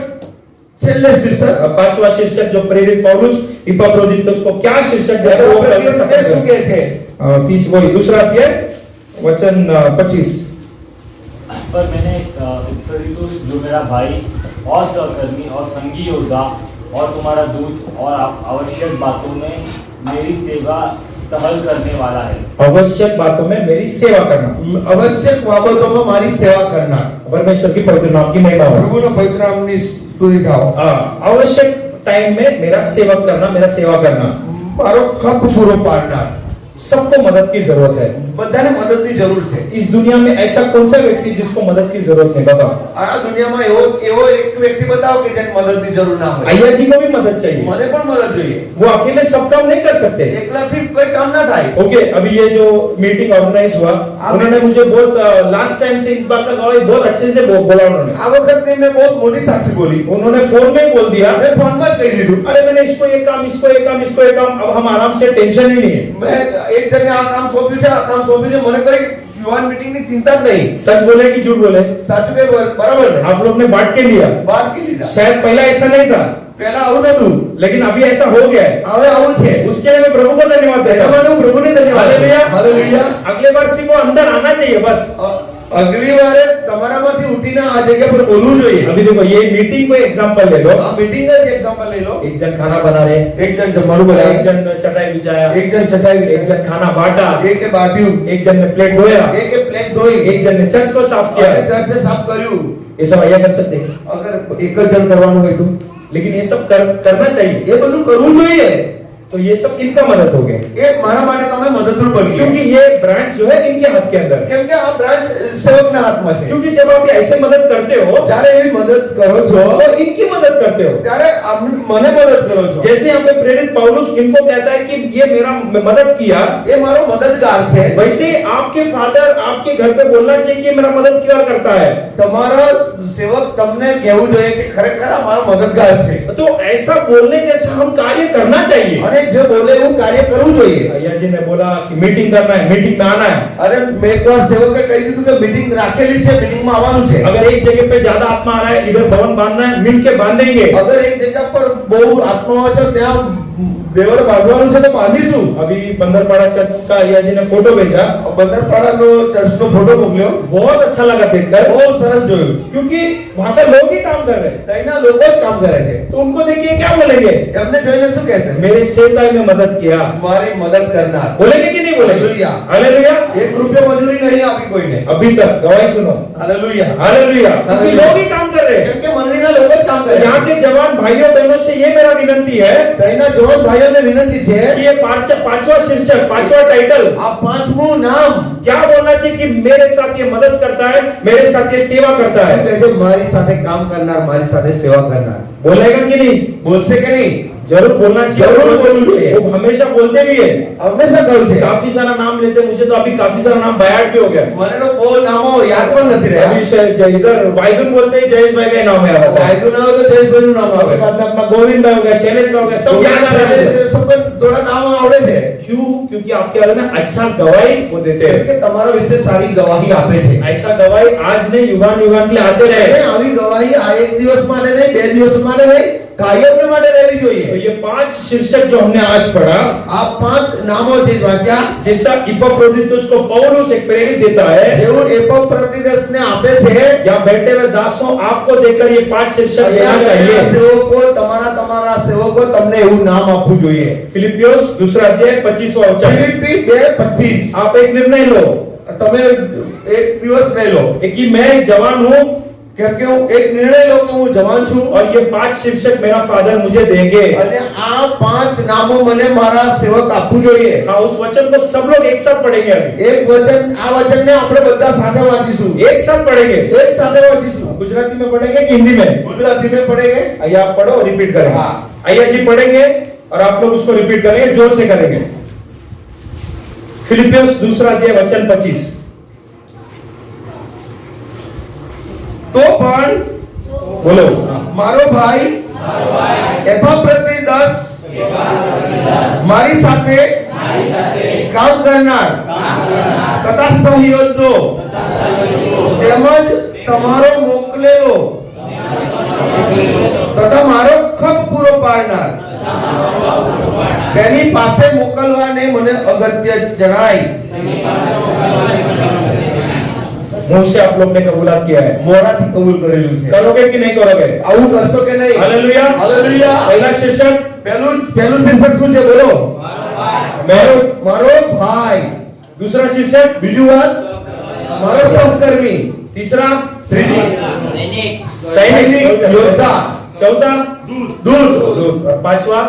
છેલ્લે શીર્ષક पांचवा शीर्षक जो प्रेरित पौलुस इपफ्रोदितुस को क्या शीर्षक दिया वो તે શું કહે છે? 30 वही दूसरा अध्याय वचन 25। पर मैंने इपफ्रोदितुस जो मेरा भाई और सहकर्मी और संगी योद्धा और तुम्हारा दूत और आवश्यक बातों में मेरी सेवा टहल करने वाला है। आवश्यक बातों में मेरी सेवा करना। આવશ્યક બાબતોમાં મારી સેવા કરનાર। परमेश्वर की पवित्र नाम की महिमा हो। પ્રભુના પવિત્ર નામની સ્તુતિ થાઓ। आवश्यक टाइम में मेरा सेवक करना, मेरा सेवा करना। મારો ખપ પૂરો પાડનાર। सबको मदद की जरूरत है। બધાને મદદની જરૂર છે। इस दुनिया में ऐसा कौन सा व्यक्ति जिसको मदद की जरूरत नहीं, बताओ। આ દુનિયામાં એવો એક વ્યક્તિ બતાવો કે જેને મદદની જરૂર ના હોય। अय्या जी को भी मदद चाहिए, મને પણ મદદ જોઈએ। वो अकेले सब काम नहीं कर सकते। એકલાથી કોઈ કામ ના થાય। ओके, अभी ये जो मीटिंग ऑर्गेनाइज हुआ, उन्होंने मुझे बहुत लास्ट टाइम से इस बात का गवाही बहुत अच्छे से बोला उन्होंने। આ વખતે મેં बहुत મોટી સાક્ષી બોલી। उन्होंने फोन में ही बोल दिया, મેં ફોનમાં જ કહી દીધું। अरे मैंने इसको ये काम, इसको ये काम, इसको ये काम, अब हम आराम से, टेंशन ही नहीं है। મેં એક જણને આ કામ સોંપ્યું છે, આ કામ સોંપ્યું છે, મને કોઈ યુવાન મીટિંગની ચિંતા જ નહીં। सच बोले कि झूठ बोले? સાચું કે બરાબર ને? आप लोग ने बांट के लिया। બહાર કી લીધા। शायद पहला ऐसा नहीं था, પહેલા આવું નતું, लेकिन अभी ऐसा हो गया है। હવે આવું છે। उसके लिए मैं प्रभु को धन्यवाद देता એના हूं। માટે હું પ્રભુને ધન્યવાદ આપું। हालेलुया। હાલેલુયા। अगले बार से वो अंदर आना चाहिए बस। અગલી વારે તમારામાંથી ઉઠીને આ જગ્યા પર બોલવું જોઈએ। अभी देखो ये मीटिंग को एग्जांपल ले लो। આ મીટિંગ જ એક્ઝામ્પલ લઈ લો। एक जन खाना बना रहे, એક જણ જમવાનું एक બનાવે, जन चटाई बिछाया, એક જણ ચટાઈ एक जन खाना बांटा, એકે બાટ્યું, एक जन ने प्लेट धोया, એકે પ્લેટ ધોઈ, एक जन ने चर्च को साफ અને किया। ચર્ચ સાફ કર્યું। ये सब अय्या कर सकते हैं, અગર એક જ જણ કરવાનું હોય તો लेकिन ये सब करना चाहिए। એ બધું કરવું જોઈએ। तो ये सब इनका मदद हो गए, એ મારા માટે તમે મદદરૂપ બની क्योंकि ये ब्रांच जो है इनके हाथ के अंदर। કેમ કે આ બ્રાન્ચ સેવકના હાથમાં છે। क्योंकि जब आप ऐसे मदद करते हो જ્યારે એવી મદદ કરો છો तो इनकी मदद करते हो। ત્યારે મને મદદ કરો છો। जैसे यहाँ पे प्रेरित पौलुस इनको कहता है कि ये मेरा मदद किया, એ મારો મદદગાર છે। वैसे आपके फादर आपके घर पे बोलना चाहिए कि मेरा मदद क्यों करता है। તમારા સેવક તમને કહેવું જોઈએ કે ખરેખર આ મારો મદદગાર છે। तो ऐसा बोलने जैसा हम कार्य करना चाहिए। અને જે બોલે એવું કાર્ય કરવું જોઈએ। अय्या जी ने बोला कि मीटिंग करना है, मीटिंग में आना है। અરે મેં એકવાર સેવકે કહી દીધું કે મીટિંગ રાખેલી છે, મીટિંગમાં આવવાનું છે। अगर एक जगह पे ज्यादा आत्मा आ रहा है, इधर भवन बांधना है, मिल के बांधेंगे। અગર એક જગ્યા પર બહુ આત્માઓ છે ત્યાં બેવડ બાંધવાનું છે તો બાંધીશું। अभी बंदरपाड़ा चर्च का अय्या जी ने फोटो भेजा, બંદરપાડાનો ચર્ચનો ફોટો મોકલ્યો, बहुत अच्छा लगा देखकर, બહુ સરસ જોયું। क्योंकि वहां पे लोग ही काम कर रहे हैं। ત્યાંના લોકો જ કામ કરે છે। तो उनको देखिए क्या बोलेंगे, એમને જોઈને શું કહેશે? मेरे सेवकाई में मदद किया, મારી મદદ કરનાર। बोलेंगे कि नहीं बोलेंगे? हालेलुया। हालेलुया। 1 રૂપિયા મજૂરી નહીં આપી કોઈને। अभी तक गवाही सुनो, હાલેલુયા। हालेलुया, क्योंकि हालेलुया। लोग ही काम कर रहे हैं। કેમ કે મંડળીના લોકો જ કામ કરે यहाँ છે। के जवान भाइयों बहनों से ये मेरा विनंती है ત્યાંના જવાન ભાઈઓને વિનંતી છે कि ये पांचवा शीर्षक, पांचवा टाइटल આ પાંચમું नाम क्या बोलना चाहिए कि मेरे साथ ये मदद करता है, मेरे साथ ये सेवा करता है। કહે છે મારી સાથે કામ કરનાર, મારી સાથે સેવા કરનાર। बोलेगा कि नहीं? બોલશે કે નહીં? जरूर बोलना चाहिए। जरूर बोलना चाहिए। वो हमेशा बोलते भी है। હંમેશા કહું છે। काफी सारा नाम लेते, मुझे तो अभी काफी सारा नाम बयाट भी हो गया। મને તો બહુ નામો યાદ પણ નથી રહ્યા। अभी इधर वायदुन बोलते ही जयेश भाई का ही नाम याद आता है। વાયદુ ના હોય તો જયેશભાઈનું નામ આવે। उसके बाद में अपना गोविंद भाई हो गया, शैलेश भाई हो गया, सब याद आ रहे हैं। सबको થોડા નામ આવડે છે। क्यों? क्योंकि आपके बारे में अच्छा गवाही वो देते કેમ हैं। કે તમારા વિશે સારી ગવાહી આપે છે। ऐसा गवाही आज नहीं, युगान युगान के लिए आते અને रहे। આવી ગવાહી આ એક દિવસ માટે નહીં, 2 દિવસ માટે નહીં, કાયમને માટે રહેવી तो જોઈએ। ये 5 शीर्षक जो हमने आज पढ़ा, આ 5 નામો જે વાંચ્યા, जैसा इपफ्रोदितुस को पौलुस एक प्रेरित देता है, જેવું એપોફ્રોડિટસને આપે છે, या बैठे हुए दासों आपको देकर ये 5 शीर्षक देना અહીંયા चाहिए। સેવકો તમારા સેવકો તમને એવું નામ આપવું જોઈએ। फिलिपियोस दूसरा अध्याय 25वां वचन। ફિલિપ્પી 2:25 आप एक निर्णय लो તમે એક દિવસ લઈ લો कि मैं एक जवान हूँ કેમ કે હું એક નિર્ણય લો કે હું જવાન છું और ये 5 शीर्षक मेरा फादर मुझे देंगे। અને આ 5 નામો મને મારા સેવક આપવું જોઈએ। हाँ, उस वचन को सब लोग एक साथ पढ़ेंगे। अभी એક વચન, આ વચનને આપણે બધા સાથે વાંચીશું, एक साथ पढ़ेंगे। એક સાથે વાંચીશું। गुजराती में पढ़ेंगे कि हिंदी में? ગુજરાતી में पढ़ेंगे। आइए आप पढ़ो, रिपीट करेंगे। हाँ। आइए जी पढ़ेंगे और आप लोग उसको रिपीट करेंगे, जोर से करेंगे। फिलिपियोस दूसरा अध्याय वचन 25। તો પણ बोलो। મારો ભાઈ એપાફ્રોદિતસ મારી સાથે કામ કરનાર તથા સહયોજનો તેમજ તમારો મોકલેલો તથા મારો ખપ પૂરો પાડનાર તેની પાસે મોકલવાને મને અગત્ય જણાય। मुंह से आप लोग ने कबूलात किया है, મોરાથી કબૂલ કરેલું છે। करोगे कि नहीं करोगे? આવું કરશો કે નહીં? हालेलुया। હાલેલુયા। पहला शीर्षक પહેલું શીર્ષક શું છે બોલો? मारो। મારો ભાઈ। दूसरा शीर्षक બીજું વાત મારો સહકર્મી। तीसरा સૈનિક सैनिक યોદ્ધા। चौथा દૂત। और पांचवा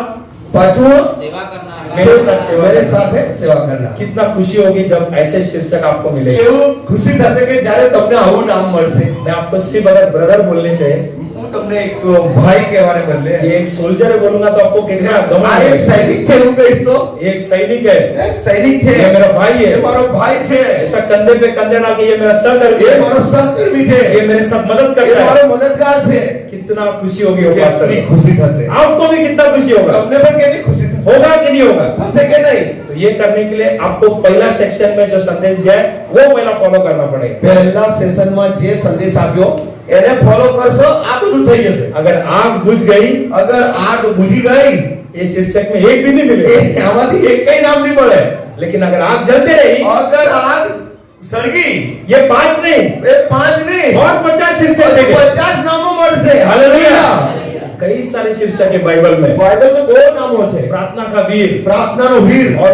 પાંચમો सेवा करना मेरे साथ सेवा मेरे करना। साथ सेवा करना। कितना खुशी होगी जब ऐसे शीर्षक आपको मिले। કેવું ખુશી થશે કે જ્યારે તમને આવું નામ મળશે। मैं आपको सिर्फ अगर ब्रदर बोलने से હું તમને એક ભાઈ કહેવાને બદલે ये एक सोल्जर है बोलूंगा तो आपको कितना આ गमन એક है। સૈનિક છે એવું કહીશ તો ये एक सैनिक है, એ સૈનિક છે। ये मेरा भाई એ है, મારો ભાઈ છે। ऐसा कंधे पे कंधे डाल के ये मेरा सहकर्मी એ है, મારો સહકર્મી છે। ये मेरे साथ मदद એ करता મારો है। મદદગાર છે। कितना खुशी होगी वो पास्टर કેટલી को। ખુશી થશે। आपको भी कितना खुशी होगा, તમને પણ કેટલી ખુશી થશે। होगा कि नहीं होगा? થશે કે નહીં? तो ये करने के लिए आपको पहला सेक्शन में जो संदेश दिया है वो पहला फॉलो करना पड़ेगा। પહેલા સેશનમાં જે સંદેશ આપ્યો એને ફોલો કરશો આ બધું થઈ જશે। अगर आग बुझ गई, અગર આગ બુझી ગઈ ये शीर्षक में एक भी नहीं मिलेगा, એ આમાંથી એક કઈ નામ નહીં મળે। लेकिन अगर आग जलती रही, અગર આગ સળગી ये 5 नहीं એ 5 નહીં और 50 शीर्षक देंगे। 50 નામો મળશે। हालेलुया। कई सारे शीर्षक है बाइबल में। બાઇબલ में બહુ નામો છે। प्रार्थना का वीर પ્રાર્થનાનો વીર और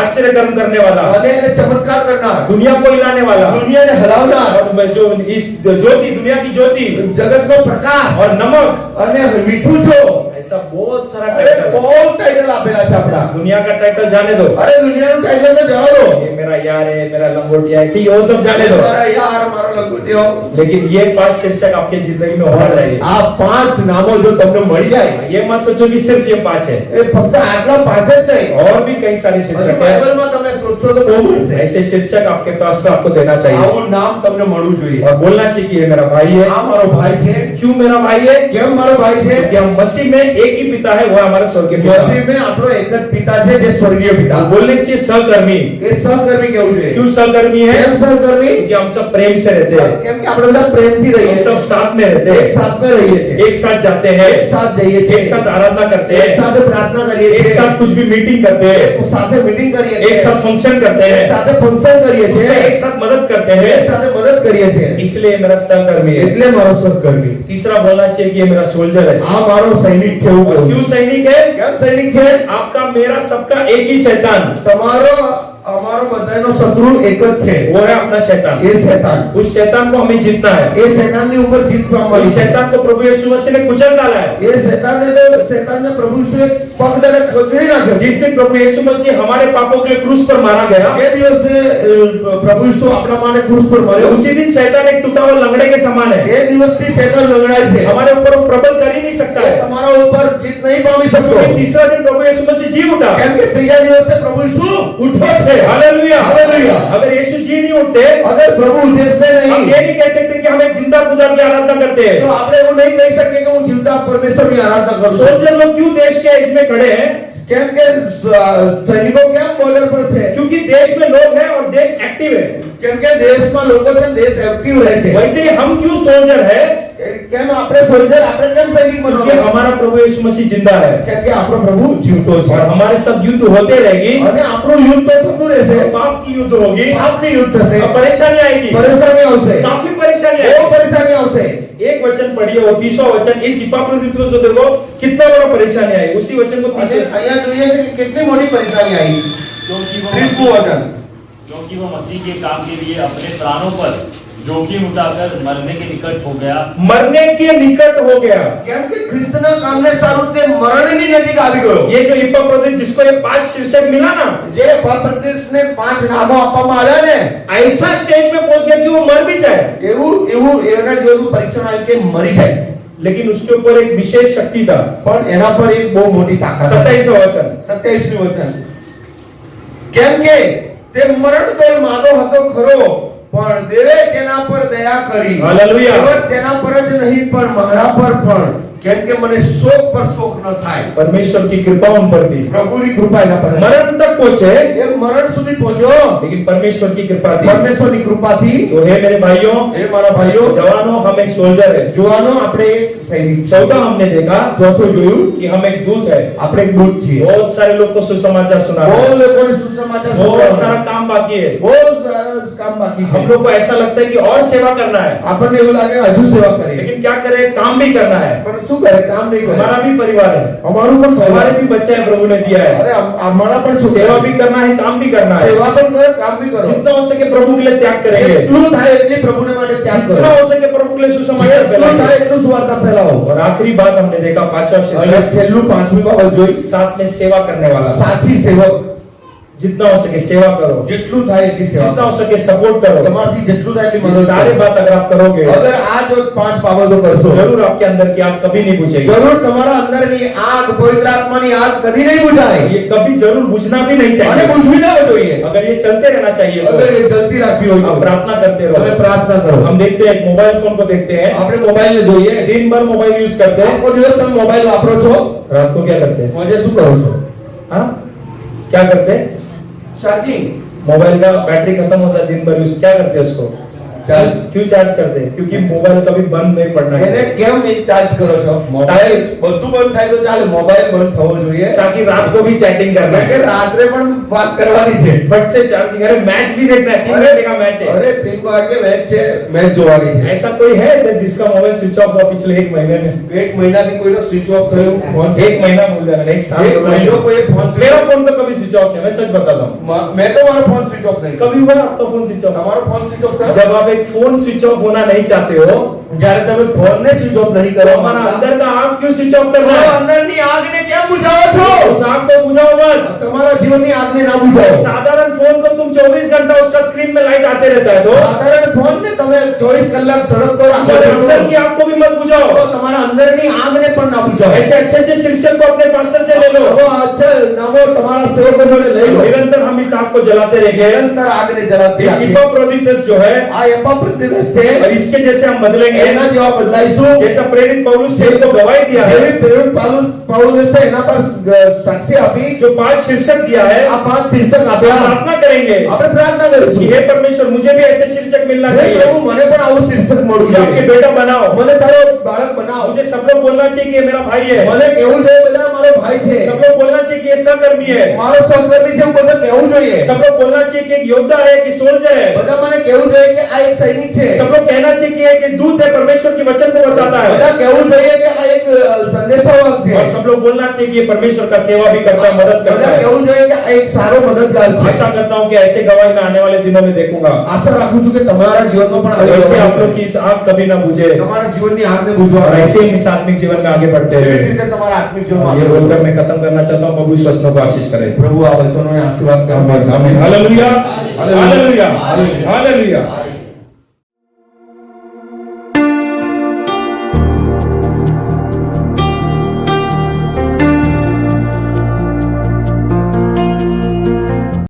आश्चर्य कर्म करने वाला, અને એને ચમત્કાર કરનાર, दुनिया को हिलाने वाला, દુનિયાને હલાવનાર, और जो इस ज्योति, दुनिया की ज्योति જગતનો પ્રકાશ और नमक, અને મીઠું છો। ऐसा बहुत सारा અરે टाइटल। બહુ ટાઇટલ આપેલા છે આપડા। दुनिया का टाइटल जाने दो, અરે દુનિયાનું ટાઇટલ તો જવા દો। ये मेरा यार है, मेरा लंगोटिया है, ठीक है, वो सब जाने दो, મારા યાર મારો લંગોટિયો। लेकिन ये 5 शीर्षक आपके जिंदगी में होना चाहिए। આ 5 નામો જો તમને મળી જાય ये मत सोचो कि सिर्फ ये 5 है, એ ફક્ત આટલા 5 જ નહીં। और भी कई सारे અને शीर्षक है। બાઇબલમાં તમે સોચશો તો બહુ મળશે। ऐसे शीर्षक आपके पास तो आपको देना चाहिए આવું નામ તમને મળવું જોઈએ। और बोलना चाहिए कि ये मेरा भाई है। આ મારો ભાઈ છે। क्यों मेरा भाई है? કેમ મારો ભાઈ છે? कि हम मसीह में एक ही पिता है, वो है हमारा स्वर्गीय पिता। મસીહ में આપણો એક જ પિતા છે જે સ્વર્ગીય પિતા। बोलने चाहिए सहकर्मी। એ સહકર્મી કેવું જોઈએ? क्यों सहकर्मी है? કેમ સહકર્મી? क्योंकि हम सब प्रेम से रहते हैं, કેમ કે આપણે બધા પ્રેમથી રહીએ हम છીએ। सब साथ में रहते એક हैं, સાથ में રહીએ છીએ। एक साथ जाते हैं, એક સાથ જઈએ છીએ। एक साथ आराधना करते એક हैं, સાથે પ્રાર્થના કરીએ एक છીએ। साथ कुछ भी मीटिंग करते हैं, એક સાથે મીટિંગ કરીએ एक છીએ। साथ फंक्शन करते એક हैं, સાથે ફંક્શન કરીએ उसमें છીએ। एक साथ मदद करते એક हैं, સાથે મદદ કરીએ છીએ। इसलिए मेरा सहकर्मी है। એટલે મારો સહકર્મી। तीसरा बोलना चाहिए कि ये मेरा सोल्जर है। આ મારો સૈનિક છે એવું કહું। क्यों सैनिक है? કેમ સૈનિક છે? आपका मेरा सबका एक ही शैतान, તમારો અમારો બધાનો શત્રુ એક જ છે। वो है अपना शैतान। એ શૈતાન। उस शैतान को हमें जीतना है। એ શૈતાનની ઉપર જીત પામવાની उस છે। शैतान को प्रभु यीशु मसीह ने कुचल डाला है, એ શૈતાનને પ્રભુ ઈસુએ પગ તળે ખોચડી નાખ્યો। जिससे प्रभु यीशु मसीह हमारे पापों के लिए क्रूस पर मारा गया। એ દિવસે પ્રભુ ઈસુ આપણા માટે ક્રૂસ પર મર્યો। उसी दिन शैतान एक टूटा हुआ लंगड़े के समान है, એ દિવસથી શૈતાન લંગડાય છે। हमारे ऊपर वो प्रबल कर ही नहीं सकता એ है, તમારા ઉપર જીત નહીં પામી શકતો। क्योंकि तीसरा दिन प्रभु यीशु मसीह जी उठा। કેમ કે ત્રીજા દિવસે પ્રભુ ઈસુ ઉઠ્યો છે। हालेलुया। हालेलुया। अगर यीशु जी नहीं उठते, અગર પ્રભુ ઉઠે हम નહીં ये नहीं कह सकते कि हम एक जिंदा खुदा की आराधना करते તો हैं। આપણે એવું નહીં કહી શકીએ કે હું જીવતા પરમેશ્વરની આરાધના કરું છું। सोल्जर लोग क्यों देश के एज में खड़े हैं? કેમ કે સૈનિકો કેમ બોર્ડર પર છે? क्योंकि देश में लोग हैं और देश एक्टिव है। કેમ કે દેશમાં લોકો છે, દેશ એક્ટિવ રહે છે। वैसे ही हम क्यों सोल्जर है? કેમ આપણે સોલ્જર, આપણે કેમ સૈનિક क्योंकि બનવાનું? हमारा प्रभु यीशु मसीह जिंदा है કેમ કે આપણો પ્રભુ જીવતો છે। और हमारे साथ युद्ध होते रहेगी, અને આપણું યુદ્ધ તો થતું રહેશે। पाप की युद्ध होगी, પાપની યુદ્ધ થશે। और परेशानी आएगी, પરેશાની આવશે। काफी परेशानी બહુ आएगी। પરેશાની આવશે। एक वचन पढ़िए, वो 30वां वचन, इस इपाफ्रोदितुस को देखो कितना बड़ा परेशानी आई। उसी वचन को અને અહીંયા જોઈએ છે કે કેટલી મોટી પરેશાની આવી। क्योंकि वो 30મું વચન। क्योंकि वो मसीह के काम के लिए अपने प्राणों पर जोखिम उठाकर मरने के निकट हो गया। मरने के निकट हो गया। કેમ કે ખ્રિસ્તના કામને સારું તે મરણની નજીક આવી ગયો। ये जो इपाफ्रोदितुस जिसको ये 5 शीर्षक मिला ना, જે એપાફ્રોદિતસને 5 નામો આપવામાં આવ્યા ને, ऐसा स्टेज में पहुंच गया कि वो मर भी जाए, એવું એના જેવું પરીક્ષણ આવ્યું કે મરી જાય। लेकिन उसके ऊपर एक विशेष शक्ति था। પણ એના પર એક બહુ મોટી તાકાત હતી। 27वां वचन, 27મું વચન। કેમ કે તે મરણતોલ માગો હતો ખરો, પણ દેવે તેના પર દયા કરી. હાલેલુયા. કેવળ તેના પર જ નહીં પણ મારા પર પણ, કેમ કે મને શોક પર શોક ન થાય. परमेश्वर की कृपा उन पर थी, પ્રભુની કૃપા એના પર હતી. मरण तक पहुंचे, એ મરણ સુધી પહોંચ્યો, लेकिन परमेश्वर की कृपा थी। પરમેશ્વરની કૃપાથી. तो हे मेरे भाइयों, એ મારા ભાઈઓ, जवानों, हम एक सोल्जर है। જુવાનો આપણે એક સૈનિક છે. चौथा हमने देखा ચોથું જોયું कि हम एक दूत है। આપણે એક દૂત છીએ. बहुत सारे लोग को सुसमाचार सुना બહુ है, લોકોને સુસમાચાર बहुत સંભળાવ્યા. सारा काम बाकी है। બહુ સારા કામ બાકી છે. हम लोग को ऐसा लगता है कि और सेवा करना है, આપણને એવું લાગે હજુ સેવા કરીએ, लेकिन क्या करें, काम भी करना है। પણ શું કરે, કામ નહીં કરે. हमारा भी परिवार है, અમારું પણ हमारे પરિવાર, भी बच्चे हैं, प्रभु ने दिया है। અરે અમારા પણ શું सेवा भी करना है, काम भी करना है। સેવા પણ કરો, કામ भी કરો. जितना हो सके प्रभु के लिए त्याग करेंगे, જેટલું થાય એટલી પ્રભુને માટે ત્યાગ जितना કરો. हो सके प्रभु के लिए सुसमाचार જેટલું થાય फैलाएंगे। એટલું સુવાર્તા ફેલાવો. और आखिरी बात हमने देखा, पांचवा અને शीर्षक, છેલ્લું પાંચમી બાબત જોઈ, साथ में सेवा करने वाला। સાથી સેવક. जितना हो सके सेवा करो, જેટલું થાય એટલી સેવા जितना કરો. हो सके सपोर्ट करो। તમારથી જેટલું થાય એટલી ये મદદ सारे કરો. बात अगर आप करोगे, અગર આ જો 5 બાબતો કરશો, जरूर आपके अंदर की आग कभी नहीं बुझेगी। જરૂર તમારા અંદરની આગ, પવિત્ર આત્માની આગ કદી નહીં બુઝાય. ये कभी जरूर बुझना भी नहीं અને चाहिए। બુઝવી ના જોઈએ. अगर ये चलते रहना चाहिए અગર तो એ જલ્દી રાખવી હોય आप તો प्रार्थना करते તમે रहो। પ્રાર્થના કરો. हम देखते हैं, एक मोबाइल फोन को देखते हैं, આપણે મોબાઈલને જોઈએ. दिन भर मोबाइल यूज करते हैं, આખો દિવસ તમે મોબાઈલ વાપરો છો, रात को क्या करते हैं? આજે શું કરો છો? हाँ, क्या करते हैं? ચાર્જિંગ. मोबाइल का बैटरी खत्म होता है, दिन भर यूज क्या करते हैं उसको? ચાલ. क्यों चार्ज करते हैं? क्योंकि मोबाइल कभी बंद नहीं पड़ना એને चाहिए, કેમ નહીં ચાર્જ કરો છો? મોબાઈલ બધું બંધ થાય તો ચાલે, મોબાઈલ બંધ થવો જોઈએ. ताकि रात को भी चैटिंग करना કારણ કે है, રાત્રે પણ વાત કરવાની છે. फट से चार्जिंग। अरे मैच भी देखना है, 3 घंटे का मैच है। અરે 3 વાગે મેચ છે, મેચ જોવાની છે. ऐसा कोई है जिसका मोबाइल स्विच ऑफ हुआ पिछले 1 महीने में? એક મહિનાથી કોઈનો સ્વિચ ઓફ થયું ફોન? 1 महीना बोल दिया मैंने, 1 साल એક बोला મહિનો नहीं। કોઈ ફોન સ્વિચ मेरा ઓફ? फोन तो कभी स्विच ऑफ नहीं, मैं सच बताता हूँ। મેં તો મારો ફોન સ્વિચ ઓફ નહીં. कभी हुआ आपका फोन स्विच ऑफ? તમારો ફોન સ્વિચ ઓફ થયો? जब आप एक फोन स्विच ऑफ होना नहीं चाहते हो, જ્યારે તમે ફોનને સ્વિચ ઓફ નહીં तो કરવા हमारा માંગતા, अंदर का आग क्यों स्विच ऑफ करना તો है? અંદરની આગને કેમ બુઝાવો છો? उस आग को बुझाओ मत। તમારા જીવનની આગને ના બુઝાવો. साधारण फोन को तुम 24 घंटा उसका स्क्रीन में लाइट आते रहता है, तो સાધારણ ફોનને તમે 24 કલાક સળગતો રાખો हमारे છો, अंदर की आग को भी मत તો बुझाओ। તમારા અંદરની આગને પણ ના બુઝાવો. ऐसे अच्छे अच्छे शीर्षक को अपने पास्टर से ले लो, આવો અચ્છા નામો તમારા સેવકો જોડે લઈ લો. निरंतर हम इस आग को जलाते रहेंगे। નિરંતર આગને જલાવતી इस રાખીએ. हिप्पोक्रेटिस जो है, આ એપાફ્રોડિટસ છે, और इसके जैसे हम बदलेंगे, એના જેવા બદલાઈશું. जैसा प्रेरित पौलुस ने तो गवाही दिया है, જેવી પ્રેરિત પાઉલોસે એના પર સાક્ષી આપી, जो 5 शीर्षक दिया है, આ 5 શીર્ષક हम આપ્યા. प्रार्थना करेंगे આપણે પ્રાર્થના कि કરીશું, हे परमेश्वर, मुझे भी ऐसे शीर्षक मिलना હે चाहिए, પ્રભુ મને પણ આવું શીર્ષક મળવું मुझे आपके જોઈએ. बेटा बनाओ, મને તારો બાળક બનાવ. मुझे सब लोग बोलना चाहिए कि ये मेरा भाई है, મને કેવું જોઈએ બધા મારો ભાઈ છે, सब लोग बोलना चाहिए कि ये सहकर्मी है, મારો સહકર્મી છે, એવું બધા કહેવું જોઈએ. सब लोग बोलना चाहिए कि एक योद्धा है, कि सोल्जर है, બધા મને કહેવું જોઈએ કે આ એક સૈનિક છે. सब लोग कहना चाहिए कि एक दूत है, परमेश्वर के वचन को बताता है, બધા કહેવું જોઈએ કે આ એક સંદેશાવાહક છે. और सब लोग बोलना चाहिए कि ये परमेश्वर का सेवा भी करता है, मदद करता બધા है। કહેવું જોઈએ કે આ એક સારો મદદગાર છે. आशा करता हूँ कि ऐसे गवाही मैं आने वाले दिनों में देखूंगा। આશા રાખું છું કે તમારા જીવનમાં પણ આવી ऐसे ગવાહી आप लोग की इस आग कभी ना बुझे, તમારા जीवनની આગને બુઝવા और આવે. ऐसे ही इस आत्मिक जीवन में आगे बढ़ते એવી रहे। રીતે તમારા આત્મિક જીવનમાં ये આગળ વધો. बोलकर मैं खत्म करना चाहता हूँ। प्रभु इस वचनों को आशीष करे। પ્રભુ આ વચનોને આશીર્વાદ કરે. आमीन। Hallelujah, hallelujah. Hallelujah, hallelujah. Hallelujah.